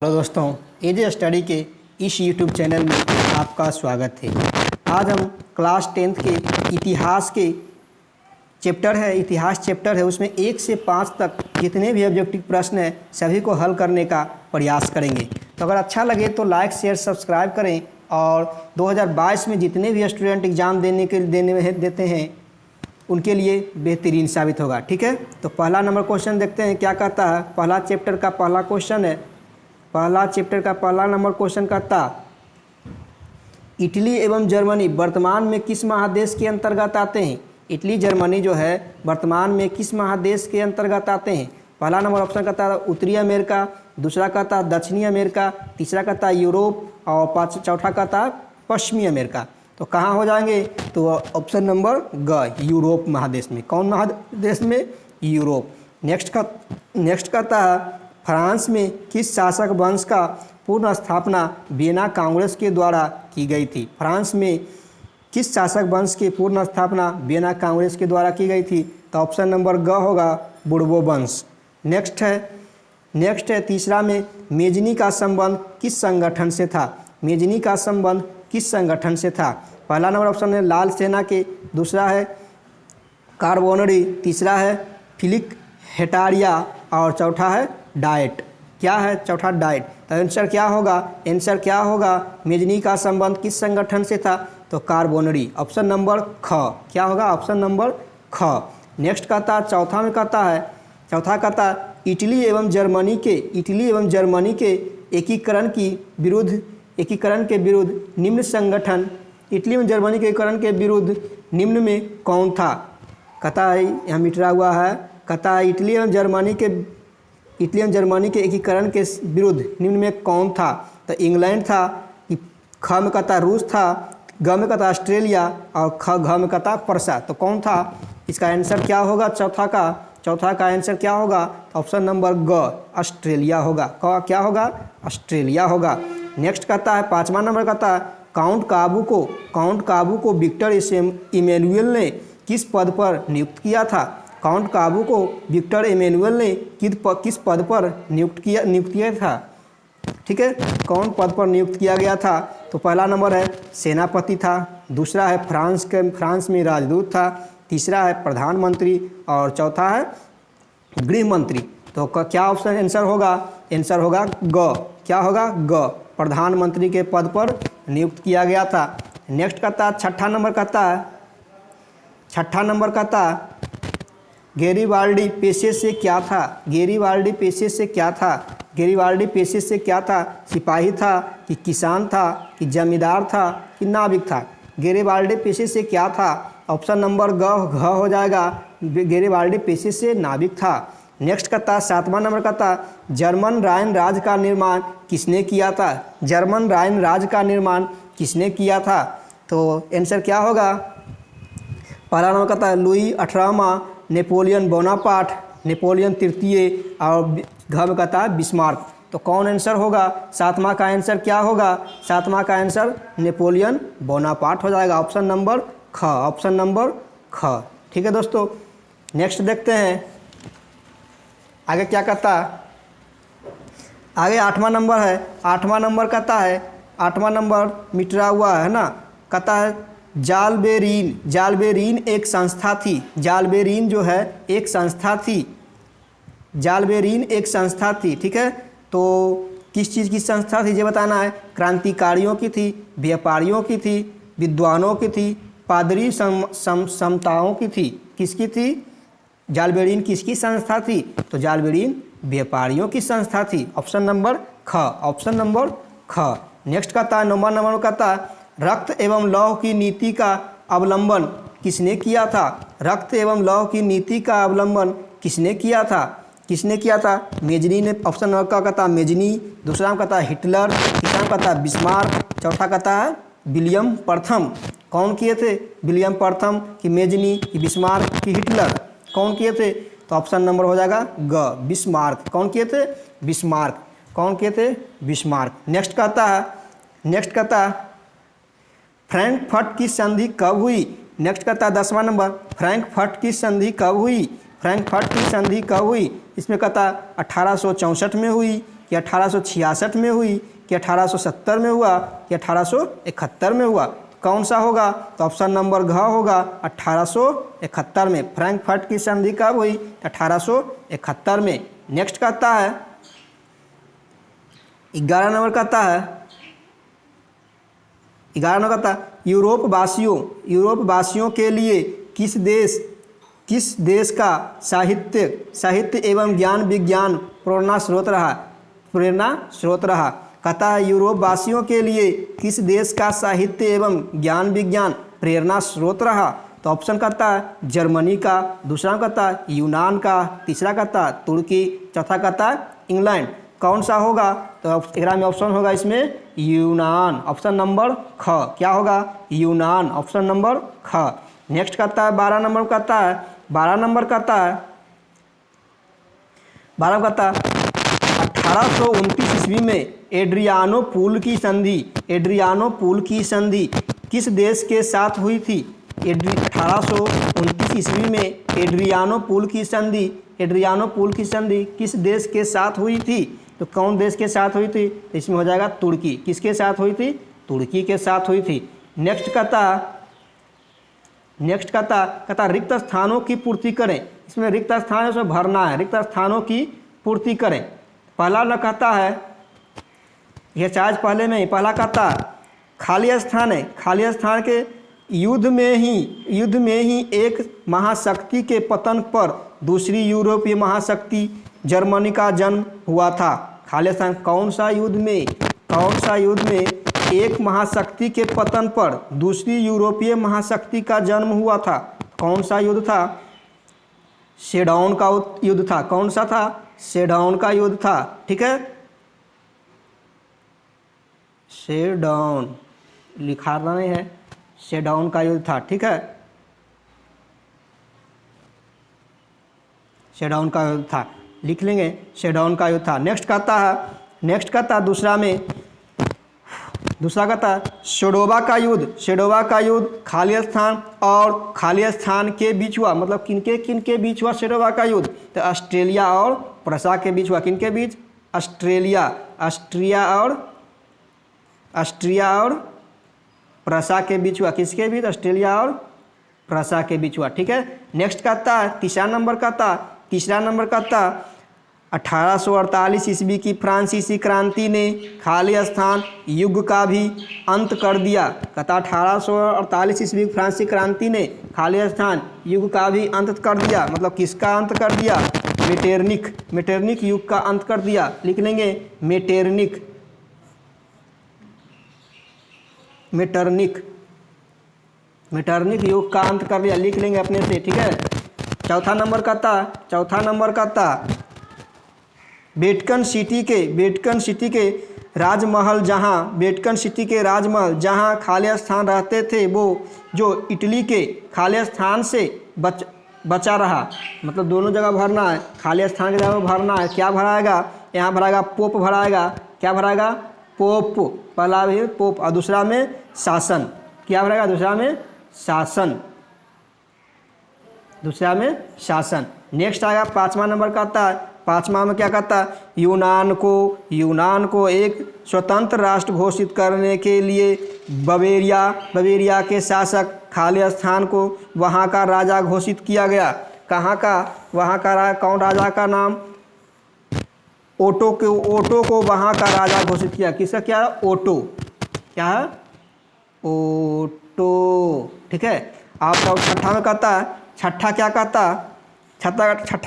Hello दोस्तों, एजे study के इस यूट्यूब चैनल में आपका स्वागत है। आज हम क्लास 10th के इतिहास के इतिहास चैप्टर है, उसमें 1 से 5 तक जितने भी ऑब्जेक्टिव प्रश्न हैं सभी को हल करने का प्रयास करेंगे। तो अगर अच्छा लगे तो लाइक शेयर सब्सक्राइब करें और 2022 में जितने भी स्टूडेंट एग्ज़ाम देते हैं उनके लिए बेहतरीन साबित होगा। ठीक है, तो पहला नंबर क्वेश्चन देखते हैं क्या कहता है। पहला चैप्टर का पहला क्वेश्चन है, पहला चैप्टर का पहला नंबर क्वेश्चन कहता इटली एवं जर्मनी वर्तमान में किस महादेश के अंतर्गत आते हैं। इटली जर्मनी जो है वर्तमान में किस महादेश के अंतर्गत आते हैं। पहला नंबर ऑप्शन कहता है उत्तरी अमेरिका, दूसरा कहता है दक्षिणी अमेरिका, तीसरा कहता है यूरोप और चौथा कहता है पश्चिमी अमेरिका। तो कहाँ हो जाएंगे, तो ऑप्शन नंबर ग यूरोप महादेश में। कौन महादेश में, यूरोप। नेक्स्ट कहता है फ्रांस में किस शासक वंश का पूर्ण स्थापना वियना कांग्रेस के द्वारा की गई थी। फ्रांस में किस शासक वंश की पूर्ण स्थापना वियना कांग्रेस के द्वारा की गई थी। तो ऑप्शन नंबर ग होगा बुर्बो वंश। नेक्स्ट है तीसरा में मेजनी का संबंध किस संगठन से था। मेजनी का संबंध किस संगठन से था। पहला नंबर ऑप्शन है लाल सेना के, दूसरा है कार्बोनरी, तीसरा है फिलिक हेटारिया और चौथा है डाइट। क्या है चौथा, डाइट। तो आंसर क्या होगा, मेजनी का संबंध किस संगठन से था। तो कार्बोनरी, ऑप्शन नंबर ख। क्या होगा, ऑप्शन नंबर ख। नेक्स्ट कहता चौथा कहता इटली एवं जर्मनी के एकीकरण के विरुद्ध निम्न संगठन, इटली एवं जर्मनी के एकीकरण के विरुद्ध निम्न में कौन था। कहता है यहाँ मिटरा हुआ है, कहता है इटली एवं जर्मनी के एकीकरण के विरुद्ध निम्न में कौन था। तो इंग्लैंड था, ख में कहता रूस था, ग में कहता ऑस्ट्रेलिया और घ में कहता परसा। तो कौन था, इसका आंसर क्या होगा, चौथा का आंसर क्या होगा। ऑप्शन नंबर ग ऑस्ट्रेलिया होगा। क्या होगा, ऑस्ट्रेलिया होगा। नेक्स्ट कहता है पाँचवा नंबर कहता है काउंट काबू को विक्टर इमैनुअल ने किस पद पर नियुक्त किया था। काउंट काबू को विक्टर इमैनुअल ने किस पद पर नियुक्त किया था। ठीक है, कौन पद पर नियुक्त किया गया था। तो पहला नंबर है सेनापति था, दूसरा है फ्रांस में राजदूत था, तीसरा है प्रधानमंत्री और चौथा है गृह मंत्री। तो क्या ऑप्शन आंसर होगा, आंसर होगा ग। क्या होगा, ग, प्रधानमंत्री के पद पर नियुक्त किया गया था। नेक्स्ट कहता छठा नंबर कहता गेरिबाल्डी पेशे से क्या था। गेरिबाल्डी पेशे से क्या था, सिपाही था कि किसान था कि जमींदार था कि नाविक था। गेरिबाल्डी पेशे से क्या था, ऑप्शन नंबर घ हो जाएगा, गेरिबाल्डी पेशे से नाविक था। नेक्स्ट कहता सातवां नंबर कहता जर्मन राइन राज का निर्माण किसने किया था। जर्मन राइन राज का निर्माण किसने किया था। तो आंसर क्या होगा, पहला नंबर कहता है लुई 18वां, नेपोलियन बोनापार्ट, नेपोलियन तृतीय और घ में कहता है बिस्मार्क। तो कौन आंसर होगा, सातवां का आंसर क्या होगा, सातवां का आंसर नेपोलियन बोनापार्ट हो जाएगा। ऑप्शन नंबर ख, ऑप्शन नंबर ख। ठीक है दोस्तों, नेक्स्ट देखते हैं आगे क्या कहता है। आगे आठवां नंबर है, आठवां नंबर मिटरा हुआ है ना। कहता है जालबेरीन एक संस्था थी। जालबेरीन जो है एक संस्था थी। ठीक है, तो किस चीज़ की संस्था थी ये बताना है। क्रांतिकारियों की थी, व्यापारियों की थी, विद्वानों की थी, पादरी समताओं की थी। किसकी थी, जालबेरीन किसकी संस्था थी। तो जालबेरीन व्यापारियों की संस्था थी। ऑप्शन नंबर ख, ऑप्शन नंबर ख। नेक्स्ट कहता है नंबर कहता है रक्त एवं लौह की नीति का अवलंबन किसने किया था। रक्त एवं लौह की नीति का अवलंबन किसने किया था। मेजनी ने। ऑप्शन नंबर का कहता है मेजनी, दूसरा में कहता है हिटलर, तीसरा में कहता है बिस्मार्क, चौथा कहता है विलियम प्रथम। कौन किए थे, विलियम प्रथम कि मेजनी कि बिस्मार्क कि हिटलर, कौन किए थे। तो ऑप्शन नंबर हो जाएगा ग, बिस्मार्क। कौन किए थे, बिस्मार्क। कौन किए थे, बिस्मार्क। नेक्स्ट कहता है फ्रैंकफर्ट की संधि कब हुई। नेक्स्ट कहता है 10वां नंबर फ्रैंकफर्ट की संधि कब हुई। इसमें कहता 1864 में हुई कि 1866 में हुई, कि 1870 में हुआ, कि 1871 में हुआ? कौन सा होगा? तो ऑप्शन नंबर घ होगा 1871 में। फ्रैंकफर्ट की संधि कब हुई? 1871 में। नेक्स्ट कहता है 11 नंबर कहता है 11 नंबर कहता है यूरोप वासियों के लिए किस देश का साहित्य एवं ज्ञान विज्ञान प्रेरणा स्रोत रहा? कहता है यूरोप वासियों के लिए किस देश का साहित्य एवं ज्ञान विज्ञान प्रेरणा स्रोत रहा? तो ऑप्शन कहता है जर्मनी का, दूसरा कहता है यूनान का, तीसरा कहता है तुर्की, चौथा कहता है इंग्लैंड। कौन सा होगा? तो एग्जाम में ऑप्शन होगा इसमें यूनान, ऑप्शन नंबर ख। क्या होगा? यूनान, ऑप्शन नंबर ख। नेक्स्ट कहता है 12 नंबर कहता है 1829 ईस्वी में एड्रियानो पूल की संधि किस देश के साथ हुई थी? 1829 ईस्वी में एड्रियानो पूल की संधि किस देश के साथ हुई थी? तो कौन देश के साथ हुई थी? तो इसमें हो जाएगा तुर्की। किसके साथ हुई थी? तुर्की के साथ हुई थी। नेक्स्ट कहता रिक्त स्थानों की पूर्ति करें। इसमें रिक्त स्थान है, उसमें भरना है, रिक्त स्थानों की पूर्ति करें। पहला न कहता है यह चार्ज पहले में ही, पहला कहता खाली स्थान है, खाली स्थान के युद्ध में ही एक महाशक्ति के पतन पर दूसरी यूरोपीय महाशक्ति जर्मनी का जन्म हुआ था। खाली स्थान कौन सा युद्ध में एक महाशक्ति के पतन पर दूसरी यूरोपीय महाशक्ति का जन्म हुआ था? कौन सा युद्ध था? शेडाउन का युद्ध था। कौन सा था? शेडाउन का युद्ध था। ठीक है, शेडाउन लिखा नहीं है, शेडाउन का युद्ध था। ठीक है, शेडाउन का युद्ध था, लिख लेंगे, शेडाउन का युद्ध था। नेक्स्ट कहता है दूसरा कहता है शेडोवा का युद्ध खाली स्थान और खाली स्थान के बीच हुआ। मतलब किनके बीच हुआ शेडोवा का युद्ध? तो ऑस्ट्रेलिया और प्रसा के बीच हुआ। किनके बीच? ऑस्ट्रिया और प्रसा के बीच हुआ। किसके बीच? ऑस्ट्रेलिया और प्रसा के बीच हुआ। ठीक है, नेक्स्ट कहता है तीसरा नंबर कहता 1848 ईस्वी की फ्रांसीसी क्रांति ने खाली स्थान युग का भी अंत कर दिया। कहता 1848 ईस्वी की फ्रांसीसी क्रांति ने खाली स्थान युग का भी अंत कर दिया। मतलब किसका अंत कर दिया? मेटरनिक युग का अंत कर दिया। लिख लेंगे मेटरनिक युग का अंत कर दिया, लिख लेंगे अपने से। ठीक है, चौथा नंबर कहता वेटिकन सिटी के राजमहल जहाँ खाली स्थान रहते थे वो जो इटली के खाली स्थान से बचा रहा। मतलब दोनों जगह भरना है, खाली स्थान की जगह भरना है। क्या भराएगा? यहाँ भराएगा पोप भराएगा। क्या भराएगा? पोप। पहला भी पोप और दूसरा में शासन। क्या भराएगा? दूसरा में शासन। नेक्स्ट आएगा 5वां नंबर कहता है, 5वां में क्या कहता है? यूनान को एक स्वतंत्र राष्ट्र घोषित करने के लिए बवेरिया के शासक खाली स्थान को वहाँ का राजा घोषित किया गया। कहाँ का? वहाँ का कौन राजा का नाम? ओटो को वहाँ का राजा घोषित किया। किसका? क्या है? ओटो। क्या है? ओटो। ठीक है, आपका छठा में कहता है, छठा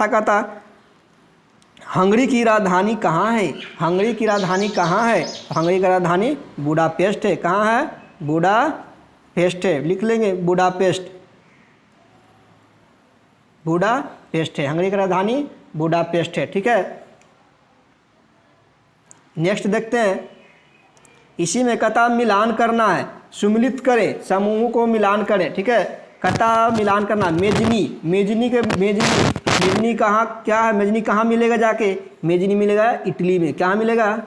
कहता हंगरी की राजधानी कहाँ है? हंगरी की राजधानी बुडापेस्ट है। कहाँ है? बुडापेस्ट है, लिख लेंगे बुडापेस्ट है। हंगरी की राजधानी बुडापेस्ट है। ठीक है, नेक्स्ट देखते हैं। इसी में कहता मिलान करना है, सुमिलित करें, समूह को मिलान करें। ठीक है, कहता मिलान करना। मेजनी कहाँ? क्या है? मेजनी कहाँ मिलेगा जाके? मेजनी मिलेगा इटली में। कहाँ मिलेगा?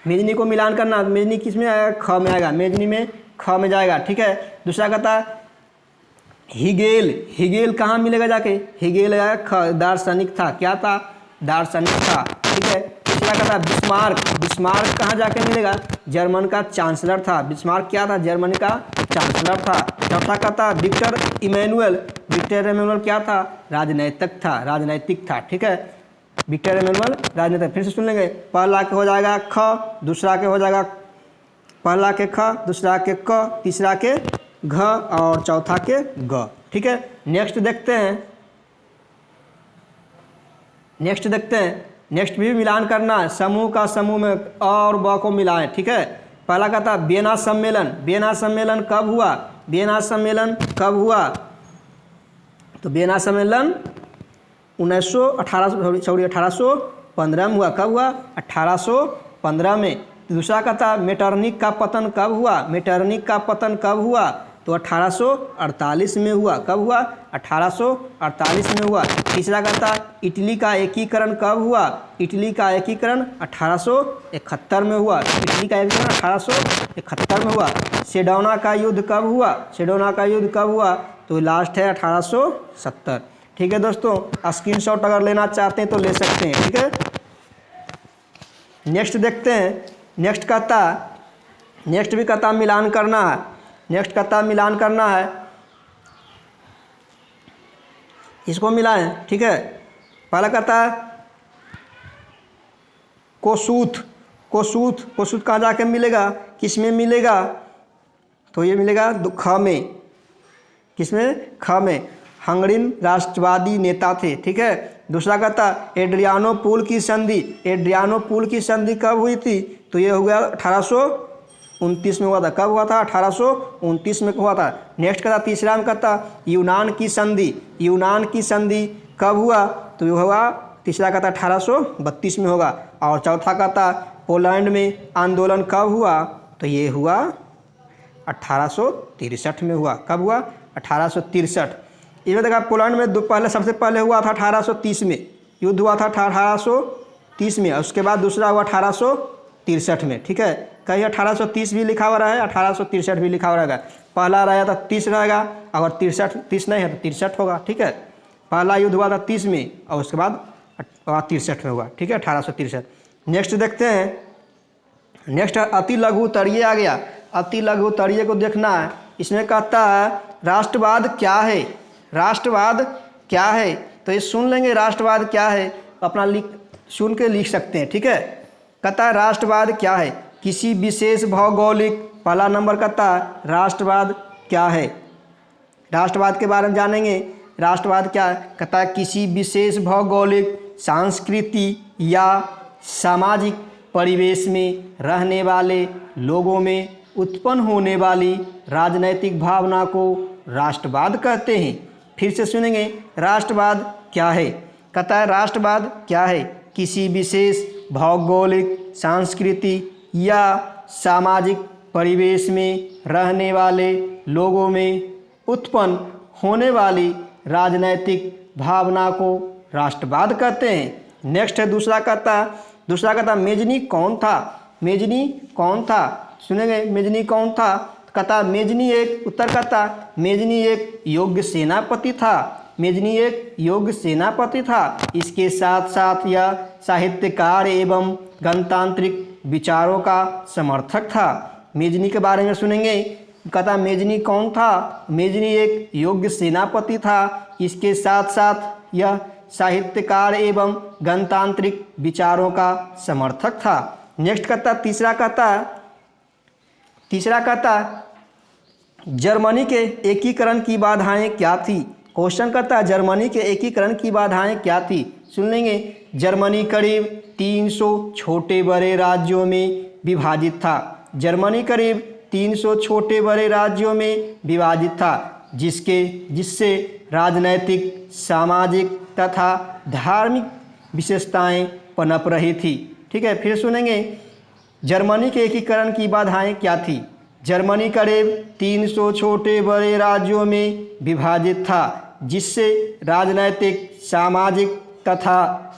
मेजनी को मिलान करना। मेजनी किस में आएगा? ख में आएगा। मेजनी में ख में जाएगा। ठीक है, दूसरा कहता हिगेल कहाँ मिलेगा जाके? हिगेल ख दार्शनिक था। क्या था? दार्शनिक था। ठीक है, तीसरा का था बिस्मार्क। बिस्मार्क कहाँ जाके मिलेगा? जर्मन का चांसलर था। बिस्मार्क क्या था? जर्मनी का चांसलर था। चौथा का था विक्टर इमैनुअल। विक्टर इमैनुअल क्या था? राजनैतिक था, राजनैतिक था। ठीक है, विक्टर इमैनुअल राजनैतिक। फिर से सुन लेंगे, पहला के हो जाएगा ख, दूसरा के हो जाएगा, पहला के ख, दूसरा के क, तीसरा के घ और चौथा के ग। ठीक है, नेक्स्ट देखते हैं, नेक्स्ट भी मिलान करना है। समूह का समूह में अ और ब को मिलाएं। ठीक है, पहला का था वियना सम्मेलन। वियना सम्मेलन कब हुआ? वियना सम्मेलन कब हुआ? तो वियना सम्मेलन 1815 में हुआ। कब हुआ? 1815 में। दूसरा का था मेटरनिक का पतन कब हुआ? मेटरनिक का पतन कब हुआ? तो 1848 में हुआ। कब हुआ? 1848 में हुआ। तीसरा का था इटली का एकीकरण कब हुआ? इटली का एकीकरण 1871 में हुआ। इटली का एकीकरण 1871 में हुआ। सेडोना का युद्ध कब हुआ? सेडोना का युद्ध कब हुआ? तो लास्ट है 1870। ठीक है दोस्तों, स्क्रीनशॉट अगर लेना चाहते हैं तो ले सकते हैं। ठीक है, नेक्स्ट देखते हैं। नेक्स्ट भी कहता मिलान करना है। नेक्स्ट कहता मिलान करना है, इसको मिलाएं। ठीक है, पहला कहता है कोसूथ। कोसूथ कहाँ जाके मिलेगा? किस में मिलेगा? तो ये मिलेगा ख में। किसमें? ख में। हंगरीन राष्ट्रवादी नेता थे। ठीक है, दूसरा कहता एड्रियानोपुल की संधि। एड्रियानोपुल की संधि कब हुई थी? तो ये हुआ 1829 में हुआ था। कब हुआ था? 1829 में हुआ था। नेक्स्ट कहता तीसरा में कहता यूनान की संधि। यूनान की संधि कब हुआ? तो ये हुआ, तीसरा कहता 1832 में होगा। और चौथा कहता पोलैंड में आंदोलन कब हुआ? तो ये हुआ 1863 में हुआ। कब हुआ? 1863। ये देखा पोलैंड में पहले सबसे पहले हुआ था 1830 में, युद्ध हुआ था 1830 में। उसके बाद दूसरा हुआ 1863 में। ठीक है, कहीं 1830 भी लिखा हुआ है, 1863 भी लिखा हुआ रहेगा। पहला रहेगा तो 30 रहेगा, अगर 30 नहीं है तो 63 होगा। ठीक है, पहला युद्ध हुआ था 30 में और उसके बाद 63 में हुआ। ठीक है, 1863। नेक्स्ट देखते हैं। नेक्स्ट अति लघु तरीय आ गया। अति लघु तरीय को देखना है। इसमें कहता है राष्ट्रवाद क्या है? राष्ट्रवाद क्या है? तो ये सुन लेंगे राष्ट्रवाद क्या है, अपना सुन के लिख सकते हैं। ठीक है, कहता है राष्ट्रवाद क्या है? किसी विशेष भौगोलिक, पहला नंबर कहता है राष्ट्रवाद क्या है? राष्ट्रवाद के बारे में जानेंगे। राष्ट्रवाद क्या है? कहता है किसी विशेष भौगोलिक, सांस्कृतिक या सामाजिक परिवेश में रहने वाले लोगों में उत्पन्न होने वाली राजनैतिक भावना को राष्ट्रवाद कहते हैं। फिर से सुनेंगे, राष्ट्रवाद क्या है? कहता है राष्ट्रवाद क्या है? किसी विशेष भौगोलिक, सांस्कृतिक या सामाजिक परिवेश में रहने वाले लोगों में उत्पन्न होने वाली राजनैतिक भावना को राष्ट्रवाद कहते हैं। नेक्स्ट है दूसरा कहता मेजनी कौन था? मेजनी कौन था? सुनेंगे मेजनी कौन था? कहता मेजनी एक, उत्तर कहता मेजनी एक योग्य सेनापति था। मेजनी एक योग्य सेनापति था। इसके साथ साथ यह साहित्यकार एवं गणतांत्रिक विचारों का समर्थक था। मेजनी के बारे में सुनेंगे। कहता मेजनी कौन था? मेजनी एक योग्य सेनापति था। इसके साथ साथ यह साहित्यकार एवं गणतांत्रिक विचारों का समर्थक था। नेक्स्ट कहता तीसरा कहता जर्मनी के एकीकरण की बाधाएं क्या थी? क्वेश्चन करता है जर्मनी के एकीकरण की बाधाएं क्या थी? सुन लेंगे। जर्मनी करीब 300 छोटे बड़े राज्यों में विभाजित था। जर्मनी करीब 300 छोटे बड़े राज्यों में विभाजित था, जिससे राजनैतिक, सामाजिक तथा धार्मिक विशेषताएं पनप रही थी। ठीक है, फिर सुनेंगे। जर्मनी के एकीकरण की बाधाएं क्या थी? जर्मनी करीब 300 छोटे बड़े राज्यों में विभाजित था, जिससे राजनैतिक, सामाजिक तथा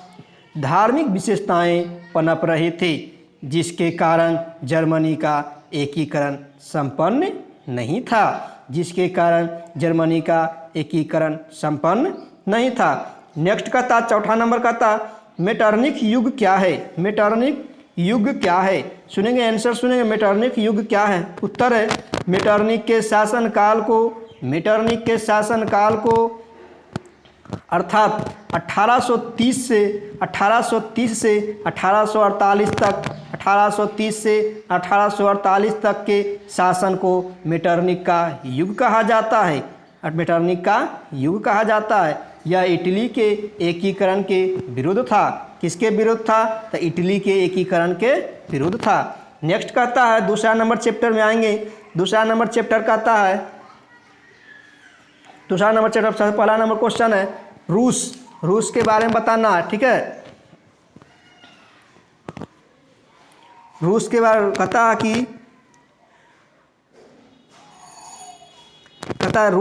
धार्मिक विशेषताएं पनप रही थी, जिसके कारण जर्मनी का एकीकरण संपन्न नहीं था। जिसके कारण जर्मनी का एकीकरण संपन्न नहीं था। नेक्स्ट कहता चौथा नंबर कहता मेटरनिक युग क्या है? मेटरनिक युग क्या है? सुनेंगे आंसर, सुनेंगे मेटरनिक युग क्या है? उत्तर है मेटरनिक के शासनकाल को, मेटरनिक के शासनकाल को अर्थात 1830 से 1848 तक, 1830 से 1848 तक के शासन को मेटरनिक का युग कहा जाता है। मेटरनिक का युग कहा जाता है। यह इटली के एकीकरण के विरुद्ध था। किसके विरुद्ध था? तो इटली के एकीकरण के विरुद्ध था। नेक्स्ट कहता है, दूसरा नंबर चैप्टर में आएंगे। दूसरा नंबर चैप्टर कहता है, दूसरा नंबर चैप्टर पहला नंबर क्वेश्चन है रूस। रूस के बारे में बताना है, ठीक है। रूस के बारे में कहता है कि कहता है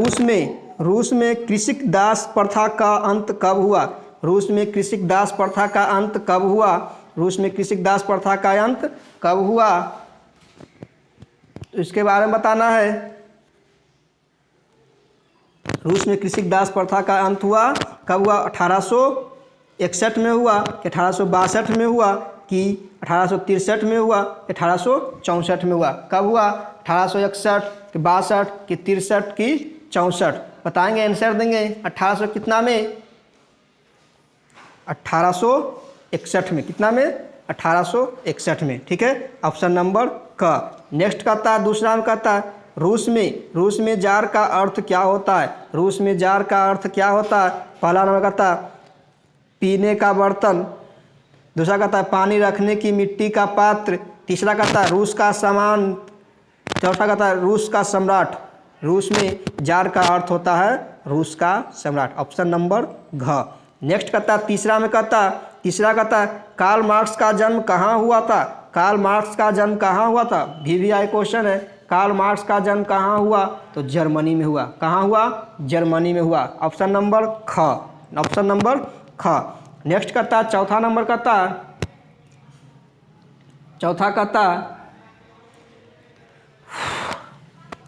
रूस में कृषिक दास प्रथा का अंत कब हुआ? रूस में कृषिक दास प्रथा का अंत कब हुआ? रूस में कृषिक दास प्रथा का अंत कब हुआ? तो इसके बारे में बताना है। रूस में कृषिक दास प्रथा का अंत हुआ कब हुआ? 1861 में हुआ कि 1862 में हुआ कि 1863 में हुआ, 1864 में हुआ? कब हुआ? 1861 कि 62 कि 63 कि 64? बताएंगे, आंसर देंगे। 1800 कितना में? 1861 में। कितना में? 1861 में, ठीक है। ऑप्शन नंबर क। नेक्स्ट कहता है, दूसरा में कहता है रूस में जार का अर्थ क्या होता है? रूस में जार का अर्थ क्या होता है? पहला नंबर कहता है पीने का बर्तन, दूसरा कहता है पानी रखने की मिट्टी का पात्र, तीसरा कहता है रूस का सामान, चौथा कहता है रूस का सम्राट। रूस में जार का अर्थ होता है रूस का सम्राट। ऑप्शन नंबर घ। नेक्स्ट कहता है, तीसरा कहता है कार्ल मार्क्स का जन्म कहाँ हुआ था? कार्ल मार्क्स का जन्म कहाँ हुआ था? VVI क्वेश्चन है। कार्ल मार्क्स का जन्म कहाँ हुआ? तो जर्मनी में हुआ। कहाँ हुआ? जर्मनी में हुआ। ऑप्शन नंबर ख। ऑप्शन नंबर ख। नेक्स्ट कहता है, चौथा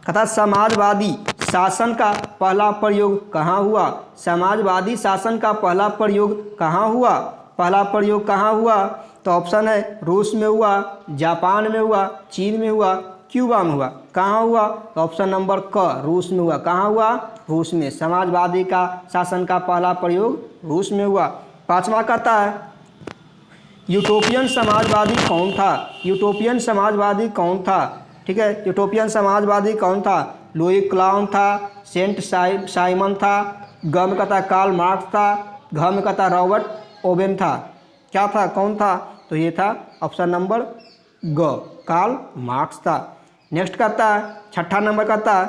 कहता समाजवादी शासन का पहला प्रयोग कहाँ हुआ? समाजवादी शासन का पहला प्रयोग कहाँ हुआ? पहला प्रयोग कहाँ हुआ? तो ऑप्शन है रूस में हुआ, जापान में हुआ, चीन में हुआ, क्यूबा में हुआ। कहाँ हुआ? तो ऑप्शन नंबर क, रूस में हुआ। कहाँ हुआ? रूस में। समाजवादी का शासन का पहला प्रयोग रूस में हुआ। पांचवा कहता है यूटोपियन समाजवादी कौन था? यूटोपियन समाजवादी कौन था? ठीक है, यूटोपियन समाजवादी कौन था? लुई क्लाउन था, सेंट साइमन था, ग में कहता कार्ल मार्क्स था, घ में कहता रॉबर्ट ओवेन था। क्या था? कौन था? तो ये था ऑप्शन नंबर ग, कार्ल मार्क्स था। नेक्स्ट कहता है, छठा नंबर कहता है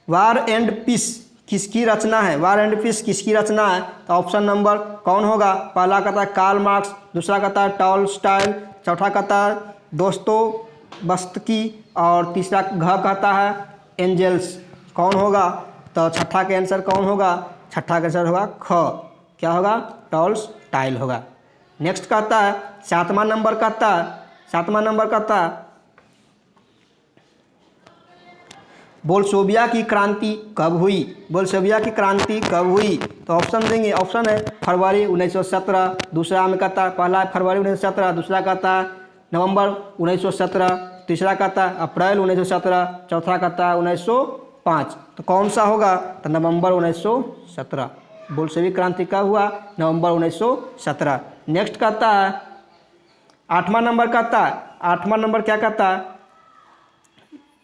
वार एंड पीस किसकी रचना है? वार एंड पीस किसकी रचना है? तो ऑप्शन नंबर कौन होगा? पहला कहता है कार्ल मार्क्स, दूसरा कहता है टॉलस्टॉय, चौथा कहता है दोस्तोयेवस्की और तीसरा घ कहता है एंजेल्स। कौन होगा? तो छठा का आंसर कौन होगा? छठा का आंसर होगा ख। क्या होगा? टॉलस्टॉय होगा। नेक्स्ट कहता है, सातवां नंबर कहता है बोल्शेविक की क्रांति कब हुई? बोल्शेविक की क्रांति कब हुई? तो ऑप्शन देंगे। ऑप्शन है फरवरी 1917, दूसरा में कहता है पहला फरवरी 1917, दूसरा कहता है नवंबर 1917, तीसरा कहता है अप्रैल 1917, चौथा कहता है 1905। तो कौन सा होगा? तो नवंबर 1917। बोल्शेविक क्रांति कब हुआ? नवंबर 1917। नेक्स्ट कहता है, आठवां नंबर कहता है, आठवां नंबर क्या कहता है?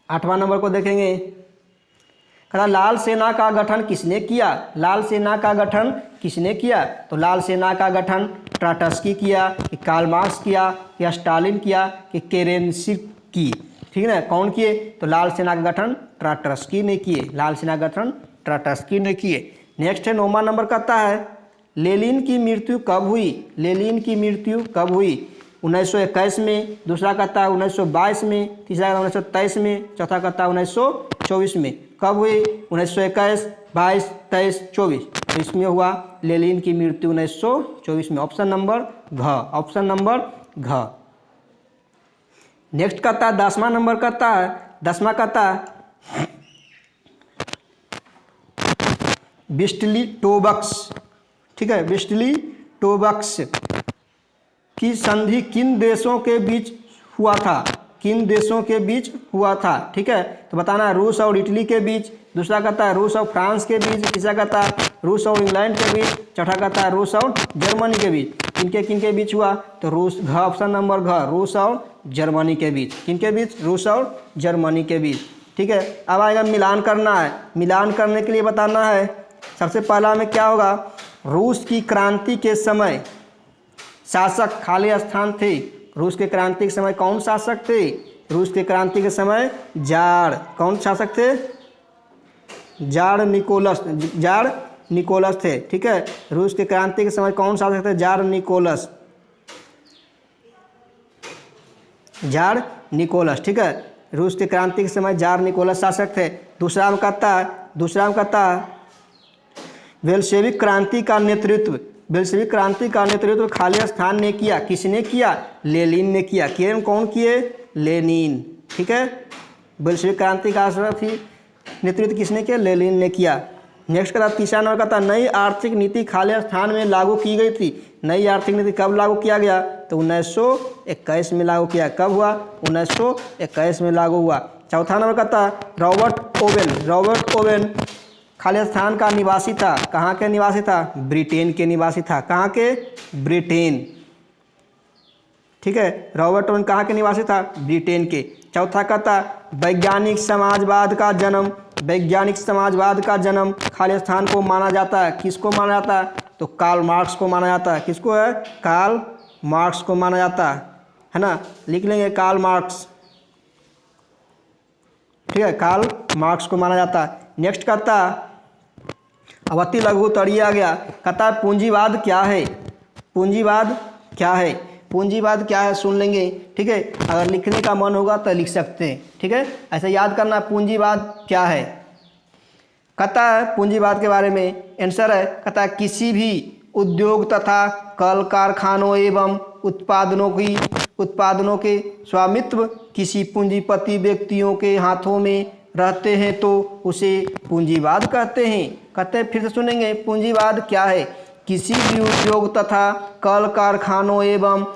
आठवां नंबर को देखेंगे, कहता लाल सेना का गठन किसने किया? लाल सेना का गठन किसने किया? तो लाल सेना का गठन ट्राटस्की किया कि कार्ल मार्क्स किया या स्टालिन किया कि केरेंसी की? ठीक है ना, कौन किए? तो लाल सेना का गठन ट्राटस्की ने किए। लाल सेना का गठन ट्राटस्की ने किए। नेक्स्ट है, नौवां नंबर कहता है लेनिन की मृत्यु कब हुई? लेनिन की मृत्यु कब हुई? 1921 में, दूसरा कहता है 1922 में, तीसरा 1923 में, चौथा कहता है 1924 में। कब हुई? 1921, 22, 23, 24। तो इसमें हुआ लेनिन की मृत्यु 1924 में। ऑप्शन नंबर घ। ऑप्शन नंबर घ। नेक्स्ट कहता है, दसवां नंबर कहता है, दसवां कहता है बिस्टली टोबक्स। ठीक है, बिस्टली टोबक्स की संधि किन देशों के बीच हुआ था? किन देशों के बीच हुआ था? ठीक है, तो बताना है रूस और इटली के बीच, दूसरा कहता है रूस और फ्रांस के बीच, तीसरा कहता है रूस और इंग्लैंड के बीच, चौथा कहता है रूस और जर्मनी के बीच। किनके बीच हुआ? तो रूस, घ ऑप्शन नंबर घ, रूस और जर्मनी के बीच। किनके बीच? रूस और जर्मनी के बीच। ठीक है, अब आएगा मिलान करना है। मिलान करने के लिए बताना है, सबसे पहला में क्या होगा? रूस की क्रांति के समय शासक खाली स्थान थे। रूस के क्रांति के समय कौन शासक थे? रूस के क्रांति के समय जार, कौन शासक थे? जार निकोलस थे। ठीक है, रूस के क्रांति के समय कौन शासक थे? Tsar Nicholas. ठीक है, रूस के क्रांति के समय जार निकोलस शासक थे। दूसरा में कहता है बेल्शेविक क्रांति का नेतृत्व खाली स्थान ने किया। किसने किया? लेनिन ने किया। कौन किए? लेनिन। ठीक है, बेल्शेविक क्रांति का नेतृत्व किसने किया? लेनिन ने किया। नेक्स्ट का तीसरा नंबर का था नई आर्थिक नीति खाली स्थान में लागू की गई थी। नई आर्थिक नीति कब लागू किया गया? तो 1921 में लागू किया। कब हुआ? 1921 में लागू हुआ। चौथा नंबर का था रॉबर्ट ओवेन खाली स्थान का निवासी था। कहाँ के निवासी था? ब्रिटेन के निवासी था। कहाँ के? ब्रिटेन। ठीक है, रॉबर्ट ओवेन कहाँ के निवासी था? ब्रिटेन के। चौथा का था वैज्ञानिक समाजवाद का जन्म खाली स्थान को माना जाता है। किसको माना जाता है? तो कार्ल मार्क्स को माना जाता है। किसको है? कार्ल मार्क्स को माना जाता है ना, लिख लेंगे कार्ल मार्क्स। ठीक है, कार्ल मार्क्स को माना जाता है। नेक्स्ट कहता अब अति लघु उत्तरीय आ गया। कहता है पूंजीवाद क्या है? पूंजीवाद क्या है सुन लेंगे। ठीक है, अगर लिखने का मन होगा तो लिख सकते हैं। ठीक है, ऐसा याद करना पूंजीवाद क्या है। कहता है पूंजीवाद के बारे में आंसर है, कहता है किसी भी उद्योग तथा कल कारखानों एवं उत्पादनों के स्वामित्व किसी पूंजीपति व्यक्तियों के हाथों में रहते हैं तो उसे पूंजीवाद कहते हैं। कहते हैं, फिर से सुनेंगे, पूंजीवाद क्या है? किसी भी उद्योग तथा कल कारखानों एवं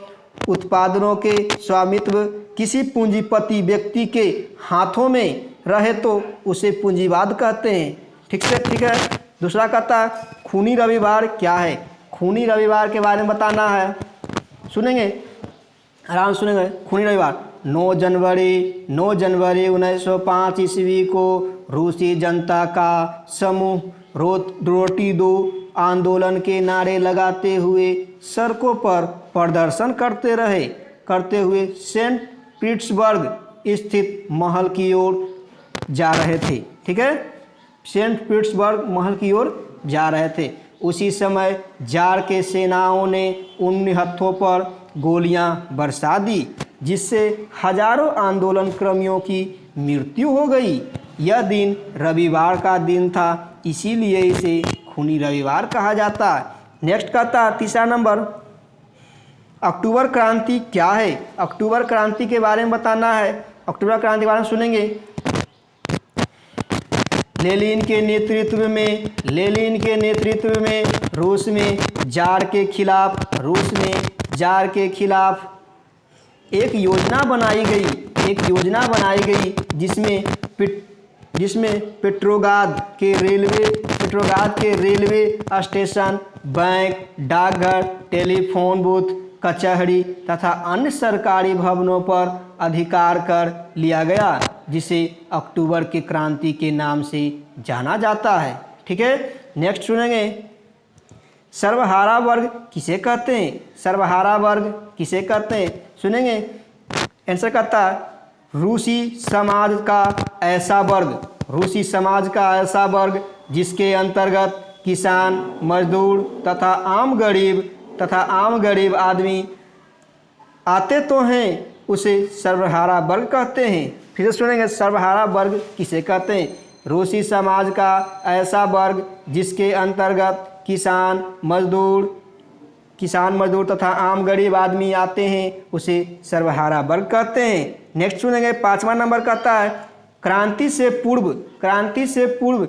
उत्पादनों के स्वामित्व किसी पूंजीपति व्यक्ति के हाथों में रहे तो उसे पूंजीवाद कहते हैं। ठीक है। दूसरा कहता है खूनी रविवार क्या है? खूनी रविवार के बारे में बताना है, सुनेंगे, आराम सुनेंगे। खूनी रविवार 9 जनवरी 1905 ईस्वी को रूसी जनता का समूह रोटी दो आंदोलन के नारे लगाते हुए सड़कों पर प्रदर्शन करते हुए सेंट पीटर्सबर्ग स्थित महल की ओर जा रहे थे। ठीक है, सेंट पीटर्सबर्ग महल की ओर जा रहे थे। उसी समय जार के सेनाओं ने उन निहत्थों पर गोलियां बरसा दी, जिससे हजारों आंदोलनकर्मियों की मृत्यु हो गई। यह दिन रविवार का दिन था, इसीलिए इसे खूनी रविवार कहा जाता है। नेक्स्ट कहता है तीसरा नंबर, अक्टूबर क्रांति क्या है? अक्टूबर क्रांति के बारे में बताना है। अक्टूबर क्रांति के बारे में सुनेंगे। लेनिन के नेतृत्व में रूस में जार के खिलाफ एक योजना बनाई गई जिसमें पेट्रोग्राद के रेलवे स्टेशन, बैंक, डाकघर, टेलीफोन बूथ, कचहरी तथा अन्य सरकारी भवनों पर अधिकार कर लिया गया, जिसे अक्टूबर की क्रांति के नाम से जाना जाता है। ठीक है, नेक्स्ट सुनेंगे, सर्वहारा वर्ग किसे कहते हैं? सुनेंगे, आंसर कहता है रूसी समाज का ऐसा वर्ग जिसके अंतर्गत किसान, मजदूर तथा आम गरीब आदमी आते तो हैं, उसे सर्वहारा वर्ग कहते हैं। फिर से सुनेंगे, सर्वहारा वर्ग किसे कहते हैं? रूसी समाज का ऐसा वर्ग जिसके अंतर्गत किसान, मजदूर तथा आम गरीब आदमी आते हैं, उसे सर्वहारा वर्ग कहते हैं। नेक्स्ट सुनेंगे, 5वां नंबर कहता है क्रांति से पूर्व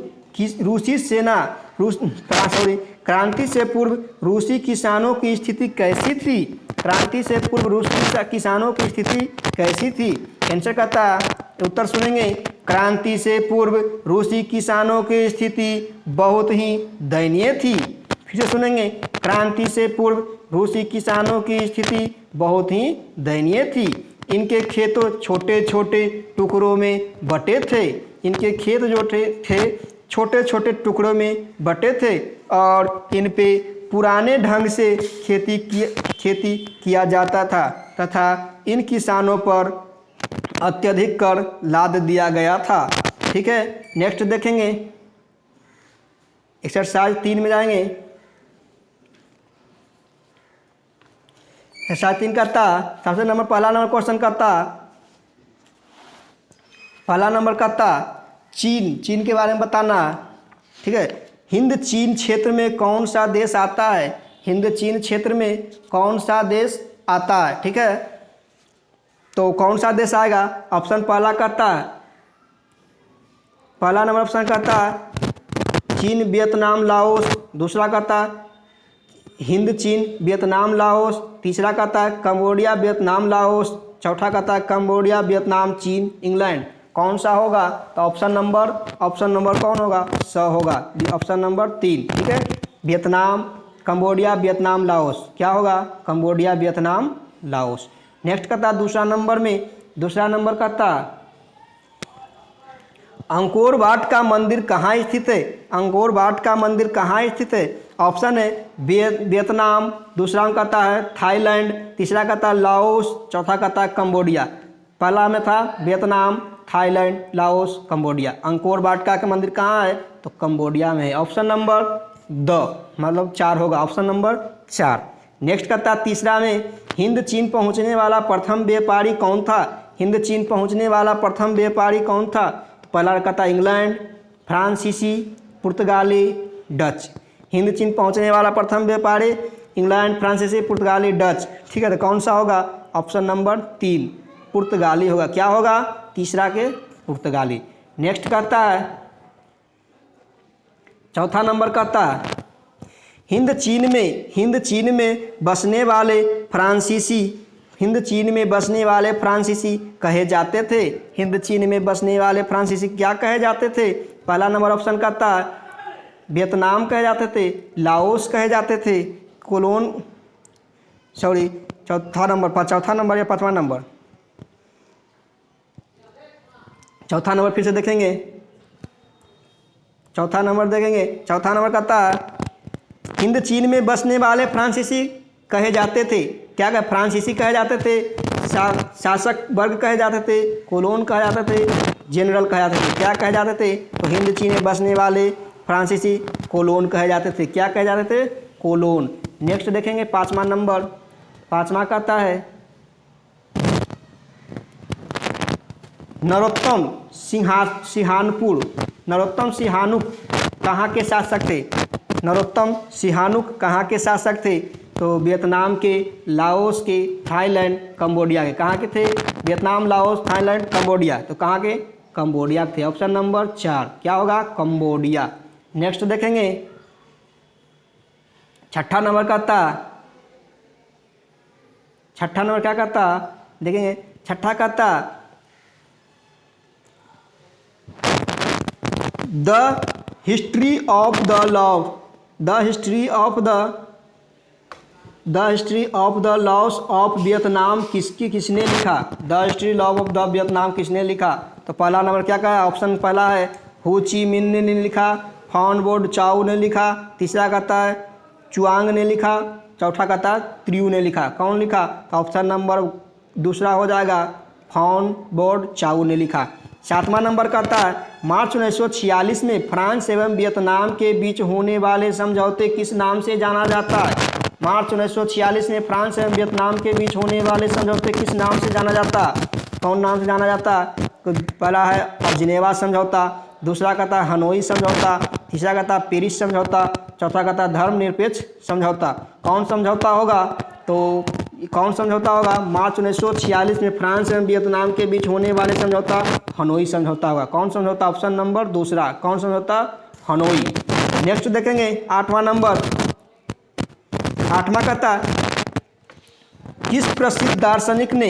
रूसी सेना क्रांति से पूर्व रूसी किसानों की स्थिति कैसी थी? क्रांति से पूर्व रूसी किसानों की स्थिति कैसी थी? आंसर कहता उत्तर सुनेंगे, क्रांति से पूर्व रूसी किसानों की स्थिति बहुत ही दयनीय थी। फिर से सुनेंगे, क्रांति से पूर्व रूसी किसानों की स्थिति बहुत ही दयनीय थी। इनके खेत छोटे छोटे टुकड़ों में बटे थे। इनके खेत जो थे छोटे छोटे टुकड़ों में बटे थे और इन पे पुराने ढंग से खेती किया जाता था तथा इन किसानों पर अत्यधिक कर लाद दिया गया था। ठीक है, नेक्स्ट देखेंगे, एक्सरसाइज 3 में जाएंगे। एक्सरसाइज 3 करता सबसे पहला नंबर क्वेश्चन करता, पहला नंबर करता चीन के बारे में बताना। ठीक है, हिंद चीन क्षेत्र में कौन सा देश आता है? हिंद चीन क्षेत्र में कौन सा देश आता है? ठीक है, तो कौन सा देश आएगा? ऑप्शन पहला करता है, पहला नंबर ऑप्शन करता है चीन, वियतनाम, लाओस। दूसरा करता हिंद, चीन, वियतनाम, लाओस। तीसरा कहता है कंबोडिया, वियतनाम, लाओस। चौथा कहता है कंबोडिया, वियतनाम, चीन, इंग्लैंड। कौन सा होगा? तो ऑप्शन नंबर कौन होगा? स होगा, ऑप्शन नंबर 3। ठीक है, वियतनाम, कंबोडिया, वियतनाम, लाओस। क्या होगा? Cambodia, Vietnam, Laos. नेक्स्ट कहता दूसरा नंबर कहता अंकोर वाट का मंदिर कहाँ स्थित है? अंकोर वाट का मंदिर कहाँ स्थित है? ऑप्शन है वियतनाम, दूसरा में कहता है थाईलैंड, तीसरा कहता है लाओस, चौथा कहता है कंबोडिया। पहला में था Vietnam, Thailand, Laos, Cambodia. Angkor Wat का मंदिर कहाँ है? तो कंबोडिया में है। ऑप्शन नंबर मतलब 4 होगा, ऑप्शन नंबर 4। नेक्स्ट कहता तीसरा में हिंद चीन पहुँचने वाला प्रथम व्यापारी कौन था? हिंद चीन पहुँचने वाला प्रथम व्यापारी कौन था? तो पहला कहता इंग्लैंड, फ्रांसीसी, पुर्तगाली, डच। हिंद चीन पहुँचने वाला प्रथम व्यापारी इंग्लैंड, फ्रांसीसी, पुर्तगाली, डच। ठीक है, तो कौन सा होगा? ऑप्शन नंबर 3 पुर्तगाली होगा। क्या होगा? तीसरा के पुर्तगाली। नेक्स्ट कहता है चौथा नंबर कहता है हिंद चीन में बसने वाले फ्रांसीसी कहे जाते थे। हिंद चीन में बसने वाले फ्रांसीसी क्या कहे जाते थे? पहला नंबर ऑप्शन कहता है वियतनाम कहे जाते थे, लाओस कहे जाते थे, चौथा नंबर या पांचवा नंबर? चौथा नंबर फिर से देखेंगे, चौथा नंबर देखेंगे। चौथा नंबर कहता है हिंद चीन में बसने वाले फ्रांसीसी कहे जाते थे। क्या कहे? फ्रांसीसी कहे जाते थे, शासक वर्ग कहे जाते थे, कोलोन कहे जाते थे, जनरल कहे जाते थे। क्या कहे जाते थे? तो हिंद चीन में बसने वाले फ्रांसीसी कोलोन कहे जाते थे। क्या कहे जाते थे? कोलोन। नेक्स्ट देखेंगे पांचवा नंबर। पांचवा कहता है नरोत्तम सिंहानुक कहाँ के शासक थे? नरोत्तम सिंहानुक कहाँ के शासक थे? तो वियतनाम के, लाओस के, थाईलैंड, कंबोडिया के। कहाँ के थे? Vietnam, Laos, Thailand, Cambodia. तो कहाँ के? कंबोडिया के थे। ऑप्शन नंबर 4 क्या होगा? कंबोडिया। नेक्स्ट देखेंगे छठा नंबर कहता, छठा नंबर क्या कहता देखेंगे। छठा कहता the history of the loss of Vietnam किसने लिखा? The history of the Vietnam किसने लिखा? तो पहला नंबर क्या कहा? ऑप्शन पहला है हो ची मिन ने लिखा, फॉन बोर्ड चाउ ने लिखा, तीसरा कहता है चुआंग ने लिखा, चौथा कहता है त्रियू ने लिखा। कौन लिखा? तो ऑप्शन नंबर दूसरा हो जाएगा फॉन बोर्ड चाउ ने लिखा। सातवां नंबर कहता है मार्च 1946 में फ्रांस एवं वियतनाम के बीच होने वाले समझौते किस नाम से जाना जाता है? मार्च 1946 में फ्रांस एवं वियतनाम के बीच होने वाले समझौते किस नाम से जाना जाता? कौन नाम से जाना जाता? तो पहला है जिनेवा समझौता, दूसरा कहता है हनोई समझौता, तीसरा कहता है पेरिस समझौता, चौथा कहता है धर्मनिरपेक्ष समझौता। कौन समझौता होगा? तो कौन समझौता होगा? मार्च 1946 में फ्रांस एवं वियतनाम के बीच होने वाले समझौता हनोई समझौता होगा। कौन समझौता? ऑप्शन नंबर दूसरा। कौन समझौता? हनोई। नेक्स्ट देखेंगे 8वां नंबर। 8वां कहता है किस प्रसिद्ध दार्शनिक ने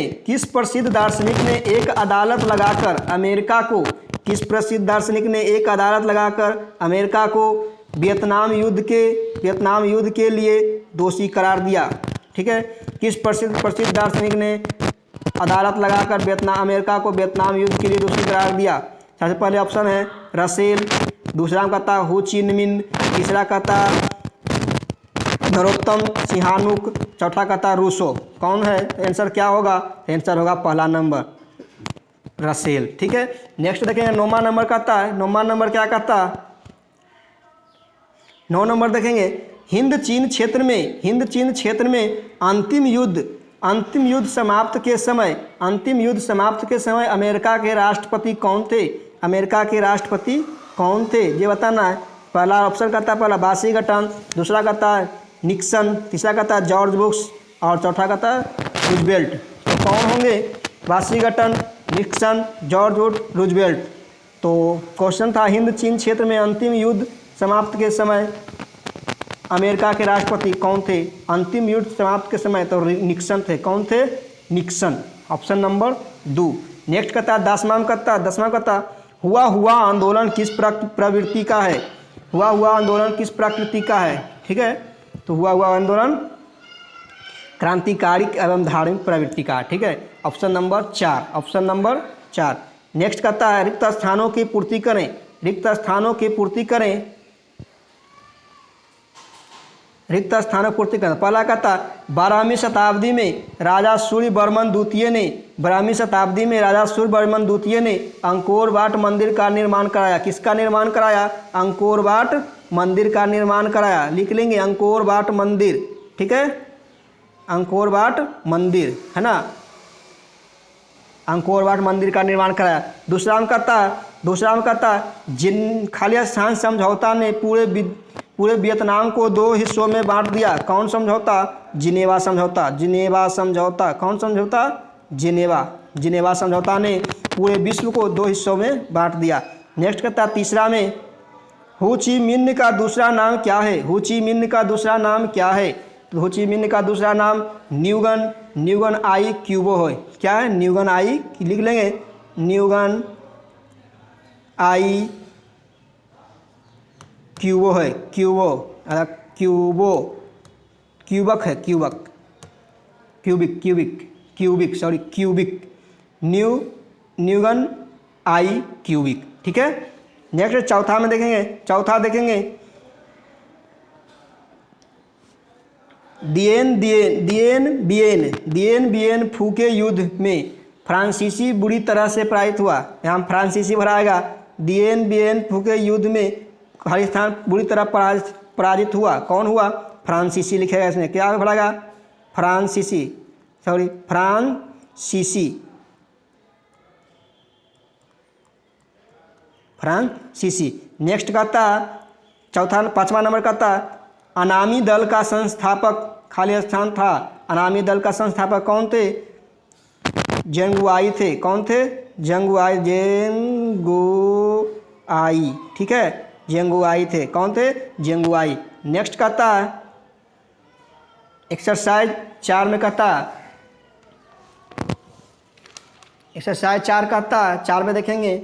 एक अदालत लगाकर अमेरिका को वियतनाम युद्ध के लिए दोषी करार दिया। ठीक है, किस प्रसिद्ध दार्शनिक ने अदालत लगाकर अमेरिका को वियतनाम युद्ध के लिए दोषी करार दिया? सबसे पहले ऑप्शन है रसेल, दूसरा कहता हो ची मिन, तीसरा कहता नरोत्तम सिहानुक, चौथा कहता रूसो। कौन है? आंसर क्या होगा? आंसर होगा पहला नंबर रसेल। ठीक है, नेक्स्ट देखेंगे 9वां नंबर कहता है। 9वां नंबर क्या कहता है? 9 नंबर देखेंगे हिंद चीन क्षेत्र में अंतिम युद्ध समाप्त के समय अमेरिका के राष्ट्रपति कौन थे? ये बताना है। पहला ऑप्शन कहता है पहला वाशिंगटन, दूसरा कहता है निक्सन, तीसरा कहता है जॉर्ज बुश और चौथा कहता है रूजवेल्ट। तो कौन होंगे? Washington, Nixon, George Bush, Roosevelt. तो क्वेश्चन था हिंद चीन क्षेत्र में अंतिम युद्ध समाप्त के समय अमेरिका के राष्ट्रपति कौन थे? अंतिम युद्ध समाप्त के समय तो निक्सन थे। कौन थे? निक्सन। Option number 2। नेक्स्ट कहता है 10वां कहता हुआ आंदोलन किस प्रवृत्ति का है? हुआ आंदोलन किस प्रकृति का है? ठीक है, तो हुआ आंदोलन क्रांतिकारी एवं धार्मिक प्रवृत्ति का। ठीक है, ऑप्शन नंबर 4। नेक्स्ट कहता है रिक्त स्थानों की पूर्ति करें। पहला कहता 12वीं शताब्दी में राजा सूर्यवर्मन द्वितीय ने अंकोर वाट मंदिर का निर्माण कराया। किसका निर्माण कराया? अंकोर वाट मंदिर का निर्माण कराया। लिख लेंगे अंकोर वाट मंदिर। ठीक है, अंकोर वाट मंदिर है ना, अंकोर वाट मंदिर का निर्माण कराया। दूसरा में कहता जिन खालिस्तान समझौता ने पूरे वियतनाम को 2 हिस्सों में बांट दिया। कौन समझौता? जिनेवा समझौता। कौन समझौता? जिनेवा समझौता ने पूरे विश्व को 2 हिस्सों में बांट दिया। नेक्स्ट कहता तीसरा में हो ची मिन्ह का दूसरा नाम क्या है? हो ची मिन्ह का दूसरा नाम न्यूगन आई क्यूबो है। क्या है? न्यूगन आई, लिख लेंगे न्यूगन आई क्यूबो है। क्यूबिक न्यूगन आई क्यूबिक। ठीक है, नेक्स्ट चौथा देखेंगे दिएन बिएन फू के युद्ध में फ्रांसीसी बुरी तरह से पराजित हुआ। यहाँ फ्रांसीसी भराएगा। दिएन बिएन फू के युद्ध में खालिस्तान बुरी तरह पराजित हुआ। कौन हुआ? फ्रांसीसी लिखेगा इसमें। क्या भराएगा? फ्रांसीसी। नेक्स्ट कहता 5वां नंबर कहता अनामी दल का संस्थापक खालिस्तान था। अनामी दल का संस्थापक कौन थे? जेंगुआई थे। कौन थे? जेंगुआई। ठीक है, जेंगुआई थे। कौन थे? जेंगुआई। नेक्स्ट कहता है एक्सरसाइज 4 में कहता एक्सरसाइज 4 कहता 4 में देखेंगे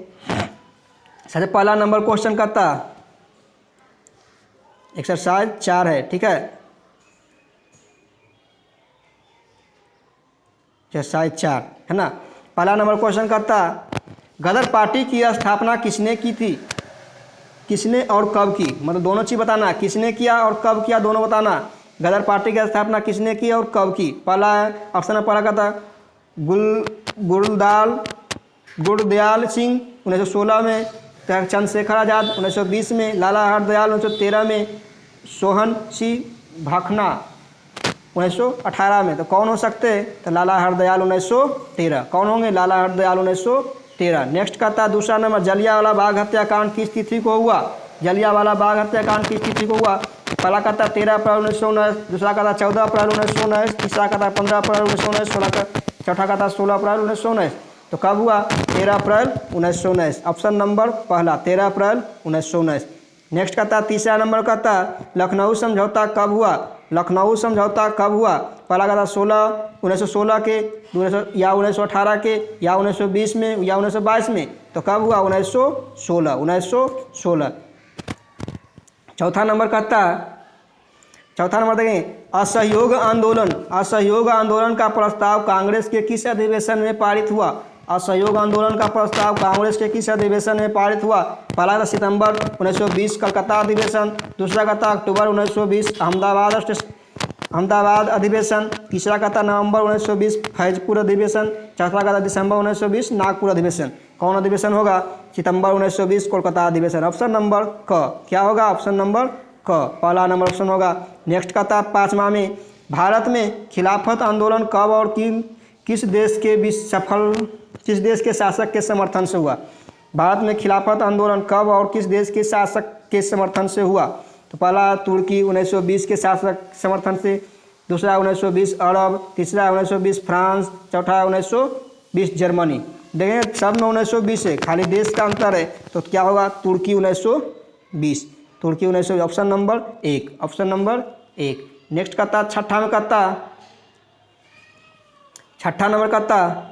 सबसे पहला नंबर क्वेश्चन कहता एक्सरसाइज 4 है। ठीक है, एक्सरसाइज 4 है ना। पहला नंबर क्वेश्चन कहता गदर पार्टी की स्थापना किसने की थी? किसने और कब की? मतलब दोनों चीज़ बताना, किसने किया और कब किया, दोनों बताना। गदर पार्टी की स्थापना किसने की और कब की? पहला ऑप्शन पहला कहता गुरदयाल सिंह 1916 में, चंद्रशेखर आज़ाद 1920 में, लाला हरदयाल 1913 में, सोहन सिंह भाखना 1918 में। तो कौन हो सकते हैं? तो लाला हरदयाल 1913। कौन होंगे? लाला हरदयाल 1913। नेक्स्ट कहता दूसरा नंबर जलियांवाला बाग हत्याकांड किस तिथि को हुआ? जलियांवाला बाग हत्याकांड किस तिथि को हुआ? पहला कहता 13 अप्रैल 1919, दूसरा कहता 14 अप्रैल 1919, तीसरा कहता 15 अप्रैल 1919, चौथा कहता 16 अप्रैल 1919। तो कब हुआ? 13 अप्रैल 1919। ऑप्शन नंबर पहला 13 अप्रैल 1919। नेक्स्ट कहता है तीसरा नंबर कहता है लखनऊ समझौता कब हुआ। लखनऊ समझौता कब हुआ। पहला कहता 1916 के, या 1918 के, या 1920 में, या 1922 में। तो कब हुआ 1916। चौथा नंबर देखें असहयोग आंदोलन। असहयोग आंदोलन का प्रस्ताव कांग्रेस के किस अधिवेशन में पारित हुआ। असहयोग आंदोलन का प्रस्ताव कांग्रेस के किस अधिवेशन में पारित हुआ। पहला था सितंबर 1920 कलकत्ता अधिवेशन, दूसरा का था अक्टूबर 1920 अहमदाबाद अधिवेशन, तीसरा का था नवंबर 1920 फैजपुर अधिवेशन, चौथा का था दिसंबर 1920 नागपुर अधिवेशन। कौन अधिवेशन होगा। सितंबर 1920 कोलकाता अधिवेशन। ऑप्शन नंबर क क्या होगा। ऑप्शन नंबर क पहला नंबर ऑप्शन होगा। नेक्स्ट का था पाँचवा में भारत में खिलाफत आंदोलन कब और किस देश के शासक के समर्थन से हुआ। भारत में खिलाफत आंदोलन कब और किस देश के शासक के समर्थन से हुआ। तो पहला तुर्की 1920 के शासक समर्थन से, दूसरा 1920 अरब, तीसरा 1920 फ्रांस, चौथा 1920 जर्मनी। देखें सब में 1920 है, खाली देश का अंतर है। तो क्या होगा तुर्की 1920। तुर्की 1920 option number 1। Option number 1। Next कहता छठा नंबर कहता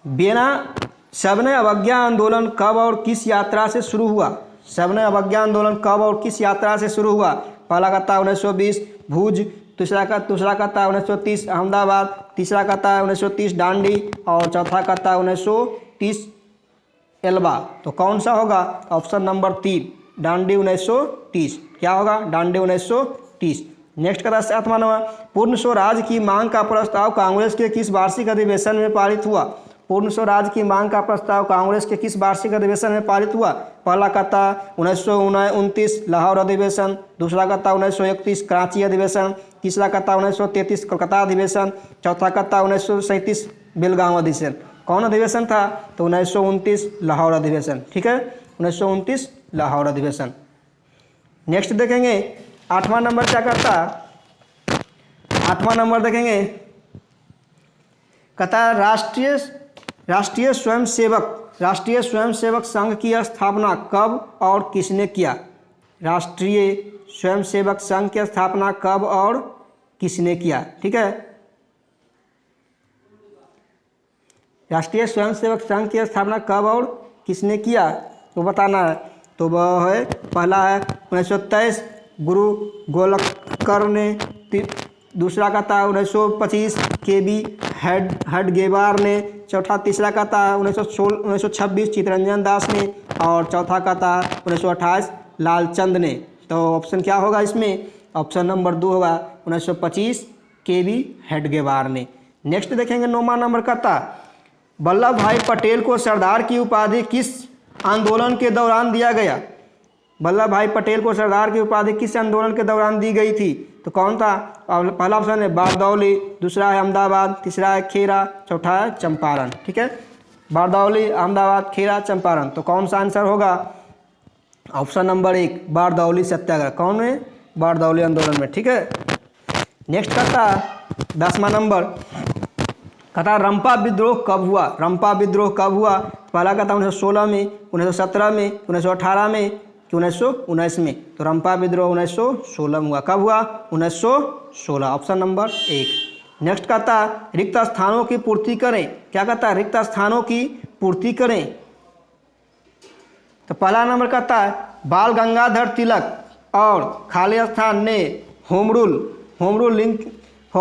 वियना सविनय अवज्ञा आंदोलन कब और किस यात्रा से शुरू हुआ। सविनय अवज्ञा आंदोलन कब और किस यात्रा से शुरू हुआ। पहला कहता 1920 भुज, दूसरा कहता 1930 अहमदाबाद, तीसरा कहता 1930 डांडी और चौथा कहता 1930 एल्बा। तो कौन सा होगा। ऑप्शन नंबर 3 डांडी 1930। क्या होगा डांडी 1930। नेक्स्ट कहता सातवां नंबर पूर्ण स्वराज की मांग का प्रस्ताव कांग्रेस के किस वार्षिक अधिवेशन में पारित हुआ। पूर्ण स्वराज की मांग का प्रस्ताव कांग्रेस के किस वार्षिक अधिवेशन में पारित हुआ। पहला कहता 1929 लाहौर अधिवेशन, दूसरा कहता 1931 कराची अधिवेशन, तीसरा कहता 1933 कोलकाता अधिवेशन, चौथा कहता 1937 बेलगांव अधिवेशन। कौन अधिवेशन था। तो 1929 लाहौर अधिवेशन। ठीक है 1929 लाहौर अधिवेशन। नेक्स्ट देखेंगे आठवां नंबर क्या करता। आठवां नंबर देखेंगे कहता राष्ट्रीय स्वयंसेवक संघ की स्थापना कब और किसने किया। राष्ट्रीय स्वयंसेवक संघ की स्थापना कब और किसने किया। ठीक है राष्ट्रीय स्वयंसेवक संघ की स्थापना कब और किसने किया तो बताना है। तो वह है पहला है 1923 गुरु गोलकर ने, दूसरा का था 1925 केबी हेडगेवार ने, चौथा तीसरा का था 1926 चित्तरंजन दास ने और चौथा का था 1928 लालचंद ने। तो ऑप्शन क्या होगा इसमें। ऑप्शन नंबर 2 होगा 1925 केबी हेडगेवार ने। नेक्स्ट देखेंगे 9वां नंबर का था वल्लभ भाई पटेल को सरदार की उपाधि किस आंदोलन के दौरान दिया गया। वल्लभ भाई पटेल को सरदार की उपाधि किस आंदोलन के दौरान दी गई थी। तो कौन था। पहला ऑप्शन है बारदौली, दूसरा है अहमदाबाद, तीसरा है खेरा, चौथा है चंपारण। ठीक है बारदौली, अहमदाबाद, खेरा, चंपारण। तो कौन सा आंसर होगा। ऑप्शन नंबर 1 बारदौली सत्याग्रह। कौन है बारदौली आंदोलन में। ठीक है नेक्स्ट कहता 10वां नंबर कहता रंपा विद्रोह कब हुआ। रंपा विद्रोह कब हुआ। पहला कहता 1916 में, 1917 में, 1918 में कि 1919 में। तो रंपा विद्रोह 1916 में हुआ। कब हुआ 1916। Option number 1। नेक्स्ट कहता रिक्त स्थानों की पूर्ति करें। क्या कहता है रिक्त स्थानों की पूर्ति करें। तो पहला नंबर कहता है बाल गंगाधर तिलक और खाली स्थान ने होम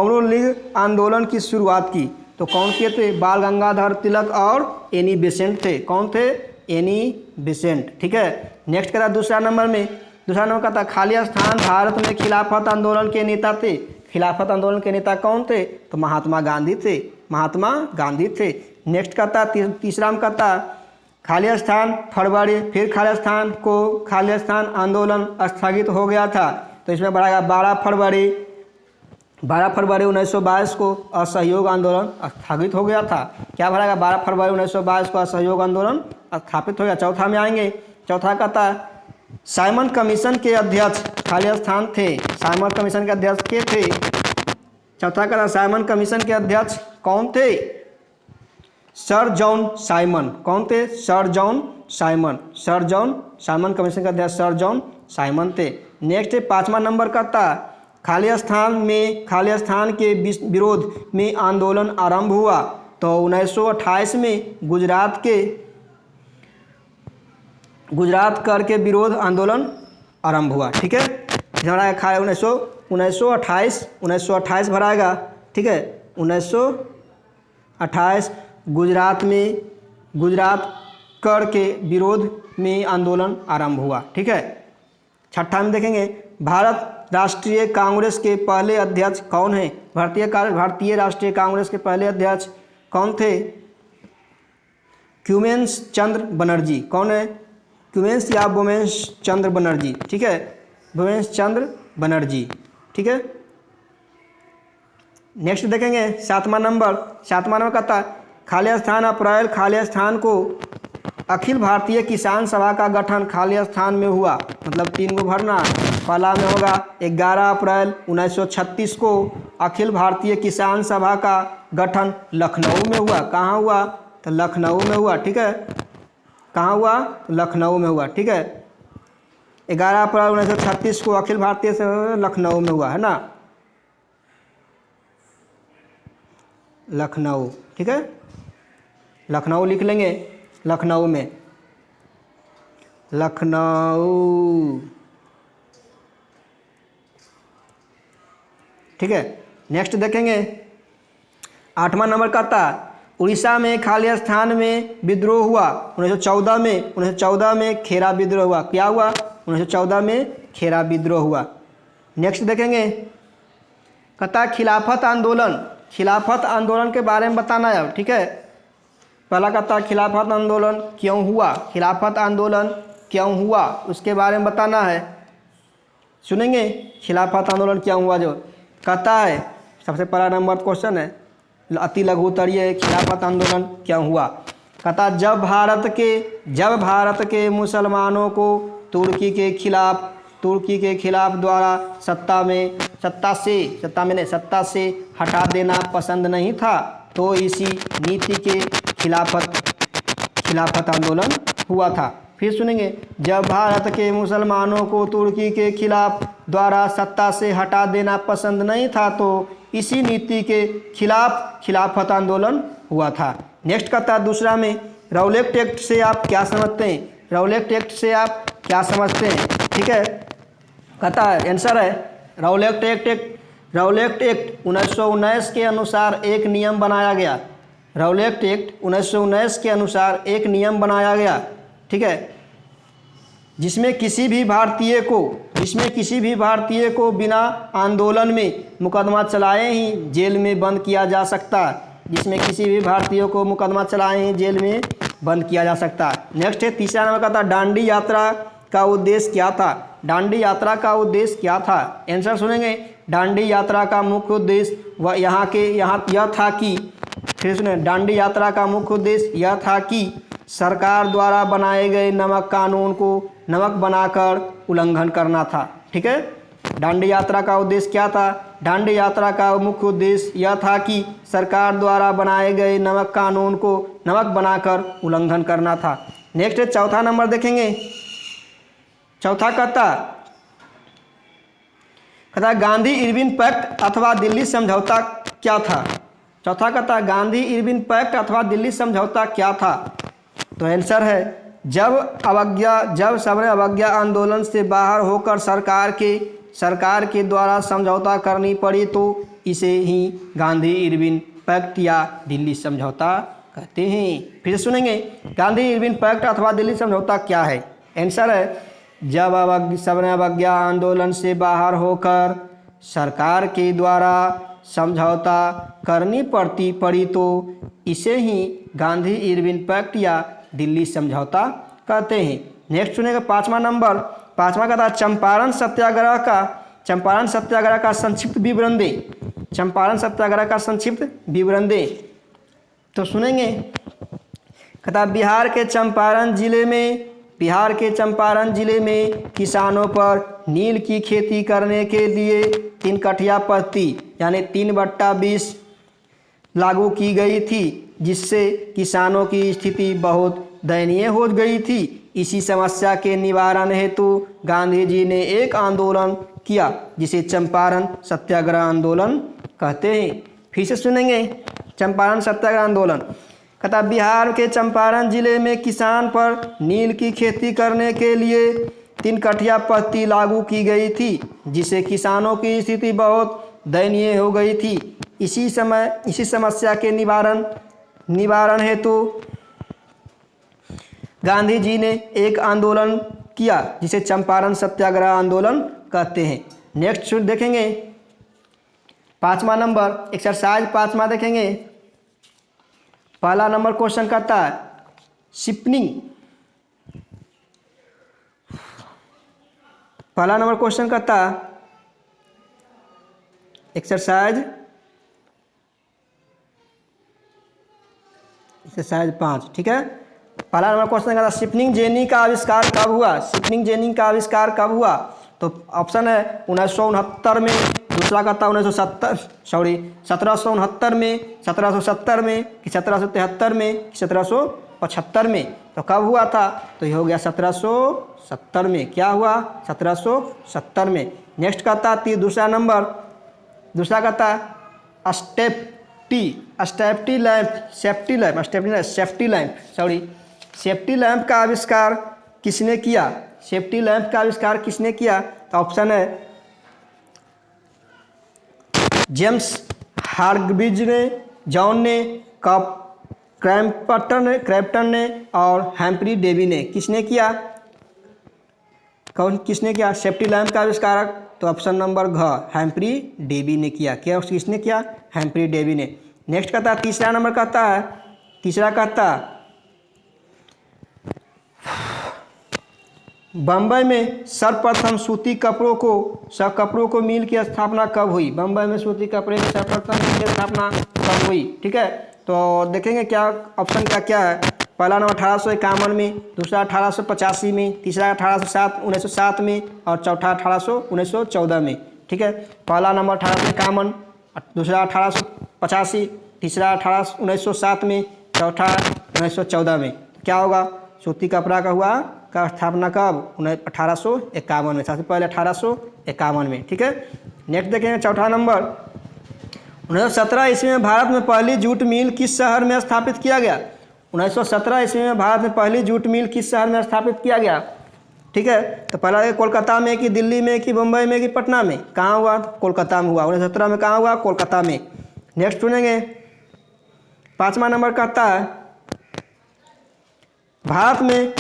रूल लीग आंदोलन की शुरुआत की। तो कौन किए थे बाल गंगाधर तिलक और एनी बेसेंट थे। कौन थे एनी बेसेंट। ठीक है नेक्स्ट कहता दूसरा नंबर कहता खाली स्थान भारत में खिलाफत आंदोलन के नेता थे। खिलाफत आंदोलन के नेता कौन थे। तो महात्मा गांधी थे। नेक्स्ट कहता तीसरा में कहता खाली स्थान फरवरी, फिर खाली स्थान आंदोलन स्थगित हो गया था। तो इसमें बढ़ाएगा 12 फरवरी 1922 को असहयोग आंदोलन स्थगित हो गया था। क्या भरेगा 12 फरवरी 1922 को असहयोग आंदोलन स्थापित हो गया। चौथा में आएंगे। चौथा कहता साइमन कमीशन के अध्यक्ष खाली स्थान थे। साइमन कमीशन के अध्यक्ष के थे। चौथा कहता साइमन कमीशन के अध्यक्ष कौन थे। Sir John Simon. कौन थे? Sir John Simon. Sir John Simon commission के अध्यक्ष सर जॉन साइमन थे। नेक्स्ट 5वां नंबर का था खालिस्तान के विरोध में आंदोलन आरंभ हुआ। तो 1928 में गुजरात कर के विरोध आंदोलन आरंभ हुआ। ठीक है, हमारा 1928 भराएगा। ठीक है, 1928 गुजरात कर के विरोध में आंदोलन आरंभ हुआ। ठीक है, 6ठा में देखेंगे भारत राष्ट्रीय कांग्रेस के पहले अध्यक्ष कौन है? भारतीय राष्ट्रीय कांग्रेस के पहले अध्यक्ष कौन थे? क्यूमेंस चंद्र बनर्जी। कौन है? क्यूमेंस या बोमेंस चंद्र बनर्जी। ठीक है, बोमेंस चंद्र बनर्जी। ठीक है, नेक्स्ट देखेंगे 7वां नंबर का था खालिस्तान को अखिल भारतीय किसान सभा का गठन खालिस्तान में हुआ। मतलब 3 को भरना। पहला में होगा 11 अप्रैल 1936 को अखिल भारतीय किसान सभा का गठन लखनऊ में हुआ। कहाँ हुआ? तो लखनऊ में हुआ। ठीक है, कहाँ हुआ? तो लखनऊ में हुआ। ठीक है, 11 अप्रैल 1936 को अखिल भारतीय लखनऊ में हुआ है ना, लखनऊ। ठीक है, लखनऊ लिख लेंगे, लखनऊ में, लखनऊ। ठीक है, नेक्स्ट देखेंगे 8वां नंबर का था उड़ीसा में खालिस्तान में विद्रोह हुआ 1914 में खेरा विद्रोह हुआ। क्या हुआ? 1914 में खेरा विद्रोह हुआ। नेक्स्ट देखेंगे कहता खिलाफत आंदोलन के बारे में बताना है। ठीक है, पहला कहता खिलाफत आंदोलन क्यों हुआ, खिलाफत आंदोलन क्यों हुआ उसके बारे में बताना है। सुनेंगे खिलाफत आंदोलन क्यों हुआ। जो कहता है सबसे पहला नंबर क्वेश्चन है अति लघु उत्तरीय खिलाफत आंदोलन क्यों हुआ। कहता जब भारत के मुसलमानों को तुर्की के खिलाफ द्वारा सत्ता से हटा देना पसंद नहीं था तो इसी नीति के खिलाफत आंदोलन हुआ था। फिर सुनेंगे जब भारत के मुसलमानों को तुर्की के खिलाफ द्वारा सत्ता से हटा देना पसंद नहीं था तो इसी नीति के खिलाफत आंदोलन हुआ था। नेक्स्ट कहता है दूसरा में रौलेट एक्ट से आप क्या समझते हैं, रौलेट एक्ट से आप क्या समझते हैं। ठीक है, कहता है आंसर है रौलेट एक्ट 1919 के अनुसार एक नियम बनाया गया। रौलेट एक्ट 1919 के अनुसार एक नियम बनाया गया। ठीक है, जिसमें किसी भी भारतीय को बिना आंदोलन में मुकदमा चलाए ही जेल में बंद किया जा सकता। जिसमें किसी भी भारतीय को मुकदमा चलाए ही जेल में बंद किया जा सकता। नेक्स्ट है तीसरा नंबर का था दांडी यात्रा का उद्देश्य क्या था। दांडी यात्रा का उद्देश्य क्या था। आंसर सुनेंगे दांडी यात्रा का मुख्य उद्देश्य यह था कि फिर सुने दांडी यात्रा का मुख्य उद्देश्य यह था कि सरकार द्वारा बनाए गए नमक कानून को नमक बनाकर उल्लंघन करना था। ठीक है, दांडी यात्रा का उद्देश्य क्या था। दांडी यात्रा का मुख्य उद्देश्य यह था कि सरकार द्वारा बनाए गए नमक कानून को नमक बनाकर उल्लंघन करना था। नेक्स्ट चौथा नंबर देखेंगे। चौथा कहता गांधी इरविन पैक्ट अथवा दिल्ली समझौता क्या था। चौथा कहता गांधी इरविन पैक्ट अथवा दिल्ली समझौता क्या था। तो आंसर है जब सबने अवज्ञा आंदोलन से बाहर होकर सरकार के द्वारा समझौता करनी पड़ी तो इसे ही गांधी इरविन पैक्ट या दिल्ली समझौता कहते हैं। फिर सुनेंगे गांधी इरविन पैक्ट अथवा दिल्ली समझौता क्या है। आंसर है जब सबने अवज्ञा आंदोलन से बाहर होकर सरकार के द्वारा समझौता करनी पड़ी तो इसे ही गांधी इरविन पैक्ट या दिल्ली समझौता कहते हैं। नेक्स्ट सुनेगा पाँचवा का था चंपारण सत्याग्रह का संक्षिप्त विवरण दें। चंपारण सत्याग्रह का संक्षिप्त विवरण दें। तो सुनेंगे कहता बिहार के चंपारण जिले में किसानों पर नील की खेती करने के लिए 3 कठिया पत्ती यानी 3/20 लागू की गई थी, जिससे किसानों की स्थिति बहुत दयनीय हो गई थी। इसी समस्या के निवारण हेतु गांधी जी ने एक आंदोलन किया, जिसे चंपारण सत्याग्रह आंदोलन कहते हैं। फिर से सुनेंगे, चंपारण सत्याग्रह आंदोलन। कहता बिहार के चंपारण जिले में किसान पर नील की खेती करने के लिए 3 कठिया पत्ती लागू की गई थी, जिससे किसानों की स्थिति बहुत दयनीय हो गई थी। इसी समस्या के निवारण हेतु गांधी जी ने एक आंदोलन किया, जिसे चंपारण सत्याग्रह आंदोलन कहते हैं। नेक्स्ट देखेंगे 5वां नंबर, एक्सरसाइज 5वां देखेंगे। पहला नंबर क्वेश्चन कहता है शिपनिंग। पहला नंबर क्वेश्चन कहता है एक्सरसाइज 5, ठीक है। पहला नंबर क्वेश्चन कहता है शिपनिंग जेनी का आविष्कार कब हुआ? शिपनिंग जेनी का आविष्कार कब हुआ? तो ऑप्शन है 1969 में, दूसरा कहता है 1769 में, 1770 में, कि 1773 में, कि 1775 में। तो कब हुआ था? तो ये हो गया 1770 में। क्या हुआ? 1770 में। नेक्स्ट कहता है दूसरा नंबर, दूसरा कहता है सेफ्टी लैंप का आविष्कार किसने किया? सेफ्टी लैंप का आविष्कार किसने किया? तो ऑप्शन है जेम्स हार्ग्रीव्स ने, जॉन ने, क्रैम्पटन ने और हैम्फ्री डेवी ने। किसने किया? किसने किया सेफ्टी लैंप का आविष्कार? तो ऑप्शन नंबर घ, हैम्फ्री डेवी ने किया। क्या किसने किया? हैम्फ्री डेवी ने। नेक्स्ट कहता है तीसरा नंबर कहता है, बम्बई में सर्वप्रथम सूती कपड़ों को मिल की स्थापना कब हुई? बम्बई में सूती कपड़े की सर्वप्रथम मिल की स्थापना कब हुई? ठीक है, तो देखेंगे क्या ऑप्शन क्या है। पहला नंबर 1851 में, दूसरा 1885 में, तीसरा 1907 में और चौथा 1914 में। ठीक है, पहला नंबर 1851, दूसरा 1885, तीसरा 1907 में, चौथा 1914 में। क्या होगा? सूती कपड़ा का स्थापना कब? 1851 में, सबसे पहले 1851 में। ठीक है, नेक्स्ट देखेंगे चौथा नंबर 1917 ईस्वी में भारत में पहली जूट मिल किस शहर में स्थापित किया गया? 1917 ईस्वी में भारत में पहली जूट मिल किस शहर में स्थापित किया गया? ठीक है, तो पहला कोलकाता में, कि दिल्ली में, कि मुंबई में, कि पटना में? कहाँ हुआ? कोलकाता में हुआ। 1917 में कहाँ हुआ? कोलकाता में। नेक्स्ट सुनेंगे 5वां नंबर कहता है भारत में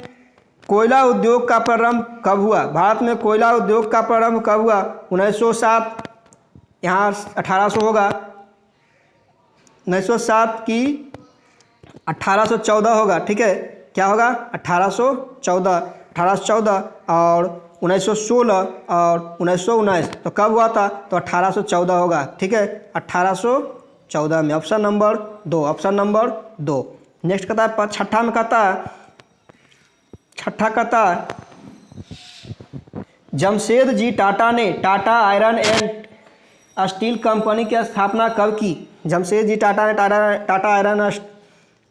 कोयला उद्योग का प्रारंभ कब हुआ? भारत में कोयला उद्योग का प्रारंभ कब हुआ? 1907, यहाँ 1800 होगा, 1907 की 1814 होगा। ठीक है, क्या होगा? 1814 और 1916 और 1919। तो कब हुआ था? तो 1814 होगा। ठीक है, 1814 में। Option number 2। नेक्स्ट कहता है छठा में कहता है जमशेद जी टाटा ने Tata iron and steel company की स्थापना कब की? जमशेद जी टाटा ने टाटा आयरन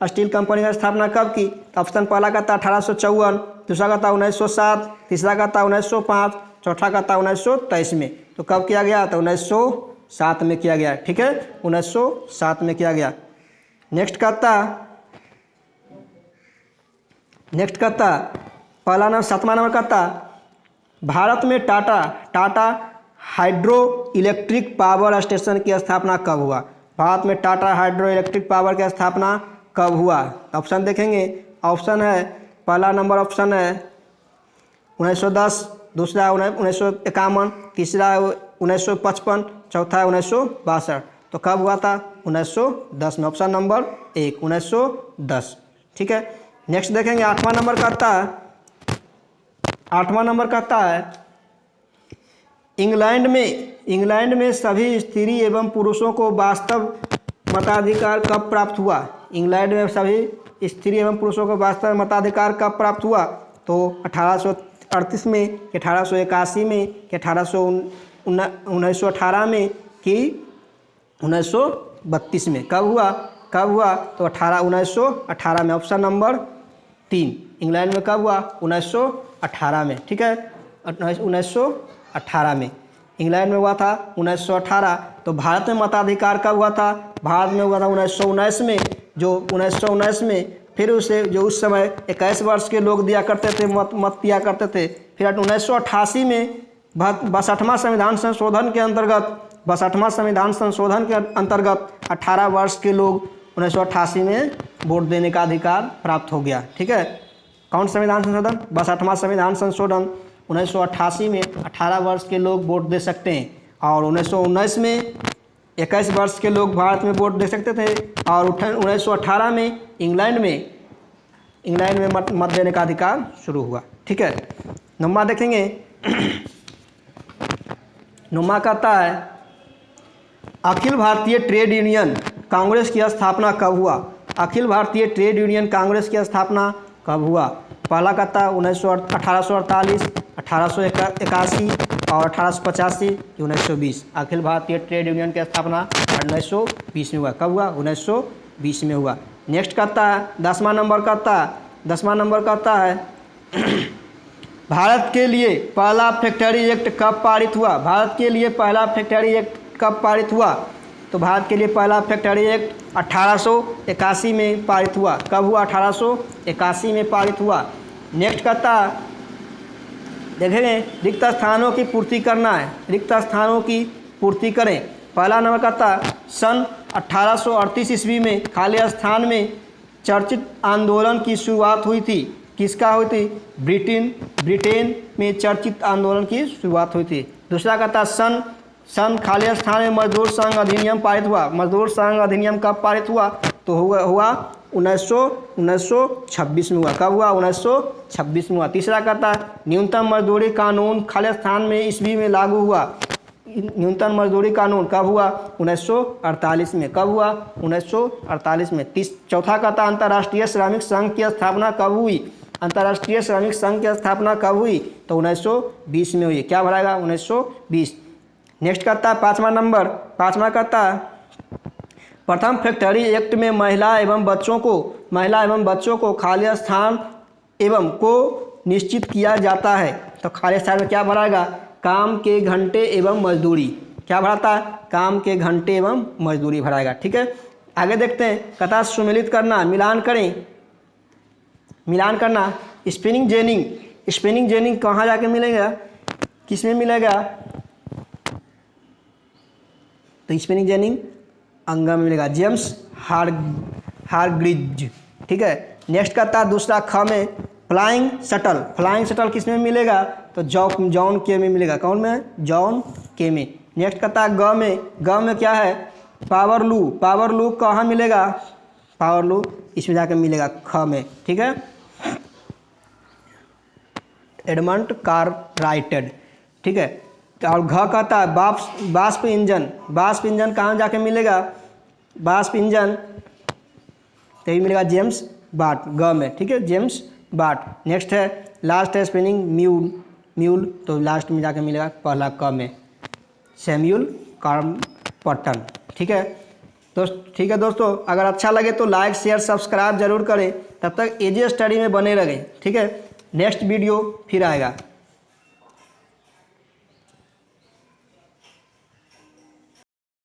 स्टील कंपनी की स्थापना कब की? तो ऑप्शन पहला कहता 1854, दूसरा कहता 1907, तीसरा कहता 1905, चौथा कहता 1923 में। तो कब किया गया? तो 1907 में किया गया। ठीक है, 1907 में किया गया। नेक्स्ट कहता पहला नंबर 7वां नंबर कहता भारत में Tata hydro electric power station की स्थापना कब हुआ? भारत में टाटा हाइड्रो इलेक्ट्रिक पावर की स्थापना कब हुआ? ऑप्शन देखेंगे, ऑप्शन है पहला नंबर ऑप्शन है 1910, दूसरा 1951, तीसरा 1955, चौथा 1962। तो कब हुआ था? 1910 में। Option number 1, 1910। ठीक है, नेक्स्ट देखेंगे 8वां नंबर कहता है इंग्लैंड में सभी स्त्री एवं पुरुषों को वास्तव मताधिकार कब प्राप्त हुआ? इंग्लैंड में सभी स्त्री एवं पुरुषों को वास्तव मताधिकार कब प्राप्त हुआ? तो 1838 में, कि 1881 में, कि 1918 में, कि 1932 में। कब हुआ तो 1918 में। Option number 3। इंग्लैंड में कब हुआ? 1918 में। ठीक है, 1918 में इंग्लैंड में हुआ था 1918। तो भारत में मताधिकार कब हुआ था? भारत में हुआ था 1919 में। जो 1919 में फिर उसे जो उस समय 21 वर्ष के लोग दिया करते थे, मत दिया करते थे। फिर 1988 में 62वां संविधान संशोधन के अंतर्गत 18 वर्ष के लोग 1988 में वोट देने का अधिकार प्राप्त हो गया। ठीक है, कौन संविधान संशोधन? 62वां संविधान संशोधन 1988 में 18 वर्ष के लोग वोट दे सकते हैं। और 1919 में 21 वर्ष के लोग भारत में वोट दे सकते थे। और 1918 में इंग्लैंड में मत देने का अधिकार शुरू हुआ। ठीक है, नुमा देखेंगे। नुमा कहता है अखिल भारतीय ट्रेड यूनियन कांग्रेस की स्थापना कब हुआ? अखिल भारतीय ट्रेड यूनियन कांग्रेस की स्थापना कब हुआ? पहला कहता है 1848, 1881 और 1885, 1920। अखिल भारतीय ट्रेड यूनियन की स्थापना 1920 में हुआ। कब हुआ? 1920 में हुआ। नेक्स्ट कहता है 10वां नंबर कहता है भारत के लिए पहला फैक्ट्री एक्ट कब पारित हुआ? भारत के लिए पहला फैक्ट्री एक्ट कब पारित हुआ? तो भारत के लिए पहला फैक्ट्री एक्ट 1881 में पारित हुआ। कब हुआ? 1881 में पारित हुआ। नेक्स्ट कहता देखेंगे रिक्त स्थानों की पूर्ति करना है। रिक्त स्थानों की पूर्ति करें। पहला नंबर कहता सन 1838 ईस्वी में खाली स्थान में चर्चित आंदोलन की शुरुआत हुई थी। किसका हुई थी? ब्रिटेन में चर्चित आंदोलन की शुरुआत हुई थी। दूसरा कहता सन खाली स्थान में मजदूर संघ अधिनियम पारित हुआ। मजदूर संघ अधिनियम कब पारित हुआ? तो हुआ 1926 में हुआ। कब हुआ? 1926 में हुआ। तीसरा कहता न्यूनतम मजदूरी कानून खाली स्थान में ईस्वी में लागू हुआ। न्यूनतम मजदूरी कानून कब हुआ? 1948 में। कब हुआ? 1948 में। चौथा कहता अंतर्राष्ट्रीय श्रमिक संघ की स्थापना कब हुई? अंतर्राष्ट्रीय श्रमिक संघ की स्थापना कब हुई? तो 1920 में हुई। क्या भराएगा? 1920। नेक्स्ट कहता है पाँचवा कहता प्रथम फैक्ट्री एक्ट में महिला एवं बच्चों को खाली स्थान एवं को निश्चित किया जाता है। तो खाली स्थान में क्या भराएगा? काम के घंटे एवं मजदूरी। क्या भराता है? काम के घंटे एवं मजदूरी भराएगा। ठीक है, आगे देखते हैं। कहता सुमेलित करना, मिलान करना। स्पिनिंग जेनिंग कहाँ जाके मिलेगा? किस में मिलेगा? तो स्पिनिंग जेनिंग अंगा में मिलेगा। जेम्स हारग्रिज। ठीक है, नेक्स्ट कहता दूसरा ख में फ्लाइंग शटल किस में मिलेगा? तो जॉन के में मिलेगा। कौन में? जॉन के में। नेक्स्ट कहता है ग में क्या है? पावर लू कहाँ मिलेगा? पावर लू इसमें जाकर मिलेगा ख में। ठीक है, एडमंड कारराइटेड। ठीक है, और घ कहता है बाष्प इंजन कहाँ जाके मिलेगा? बाष्प इंजन तो ये मिलेगा जेम्स बाट ग में। ठीक है, जेम्स बाट। नेक्स्ट है लास्ट है स्पिनिंग म्यूल तो लास्ट में जाके मिलेगा पहला क में सैमुअल क्रॉम्पटन। ठीक है दोस्तों, अगर अच्छा लगे तो लाइक शेयर सब्सक्राइब जरूर करें। तब तक एजे स्टडी में बने रहें। ठीक है, नेक्स्ट वीडियो फिर आएगा।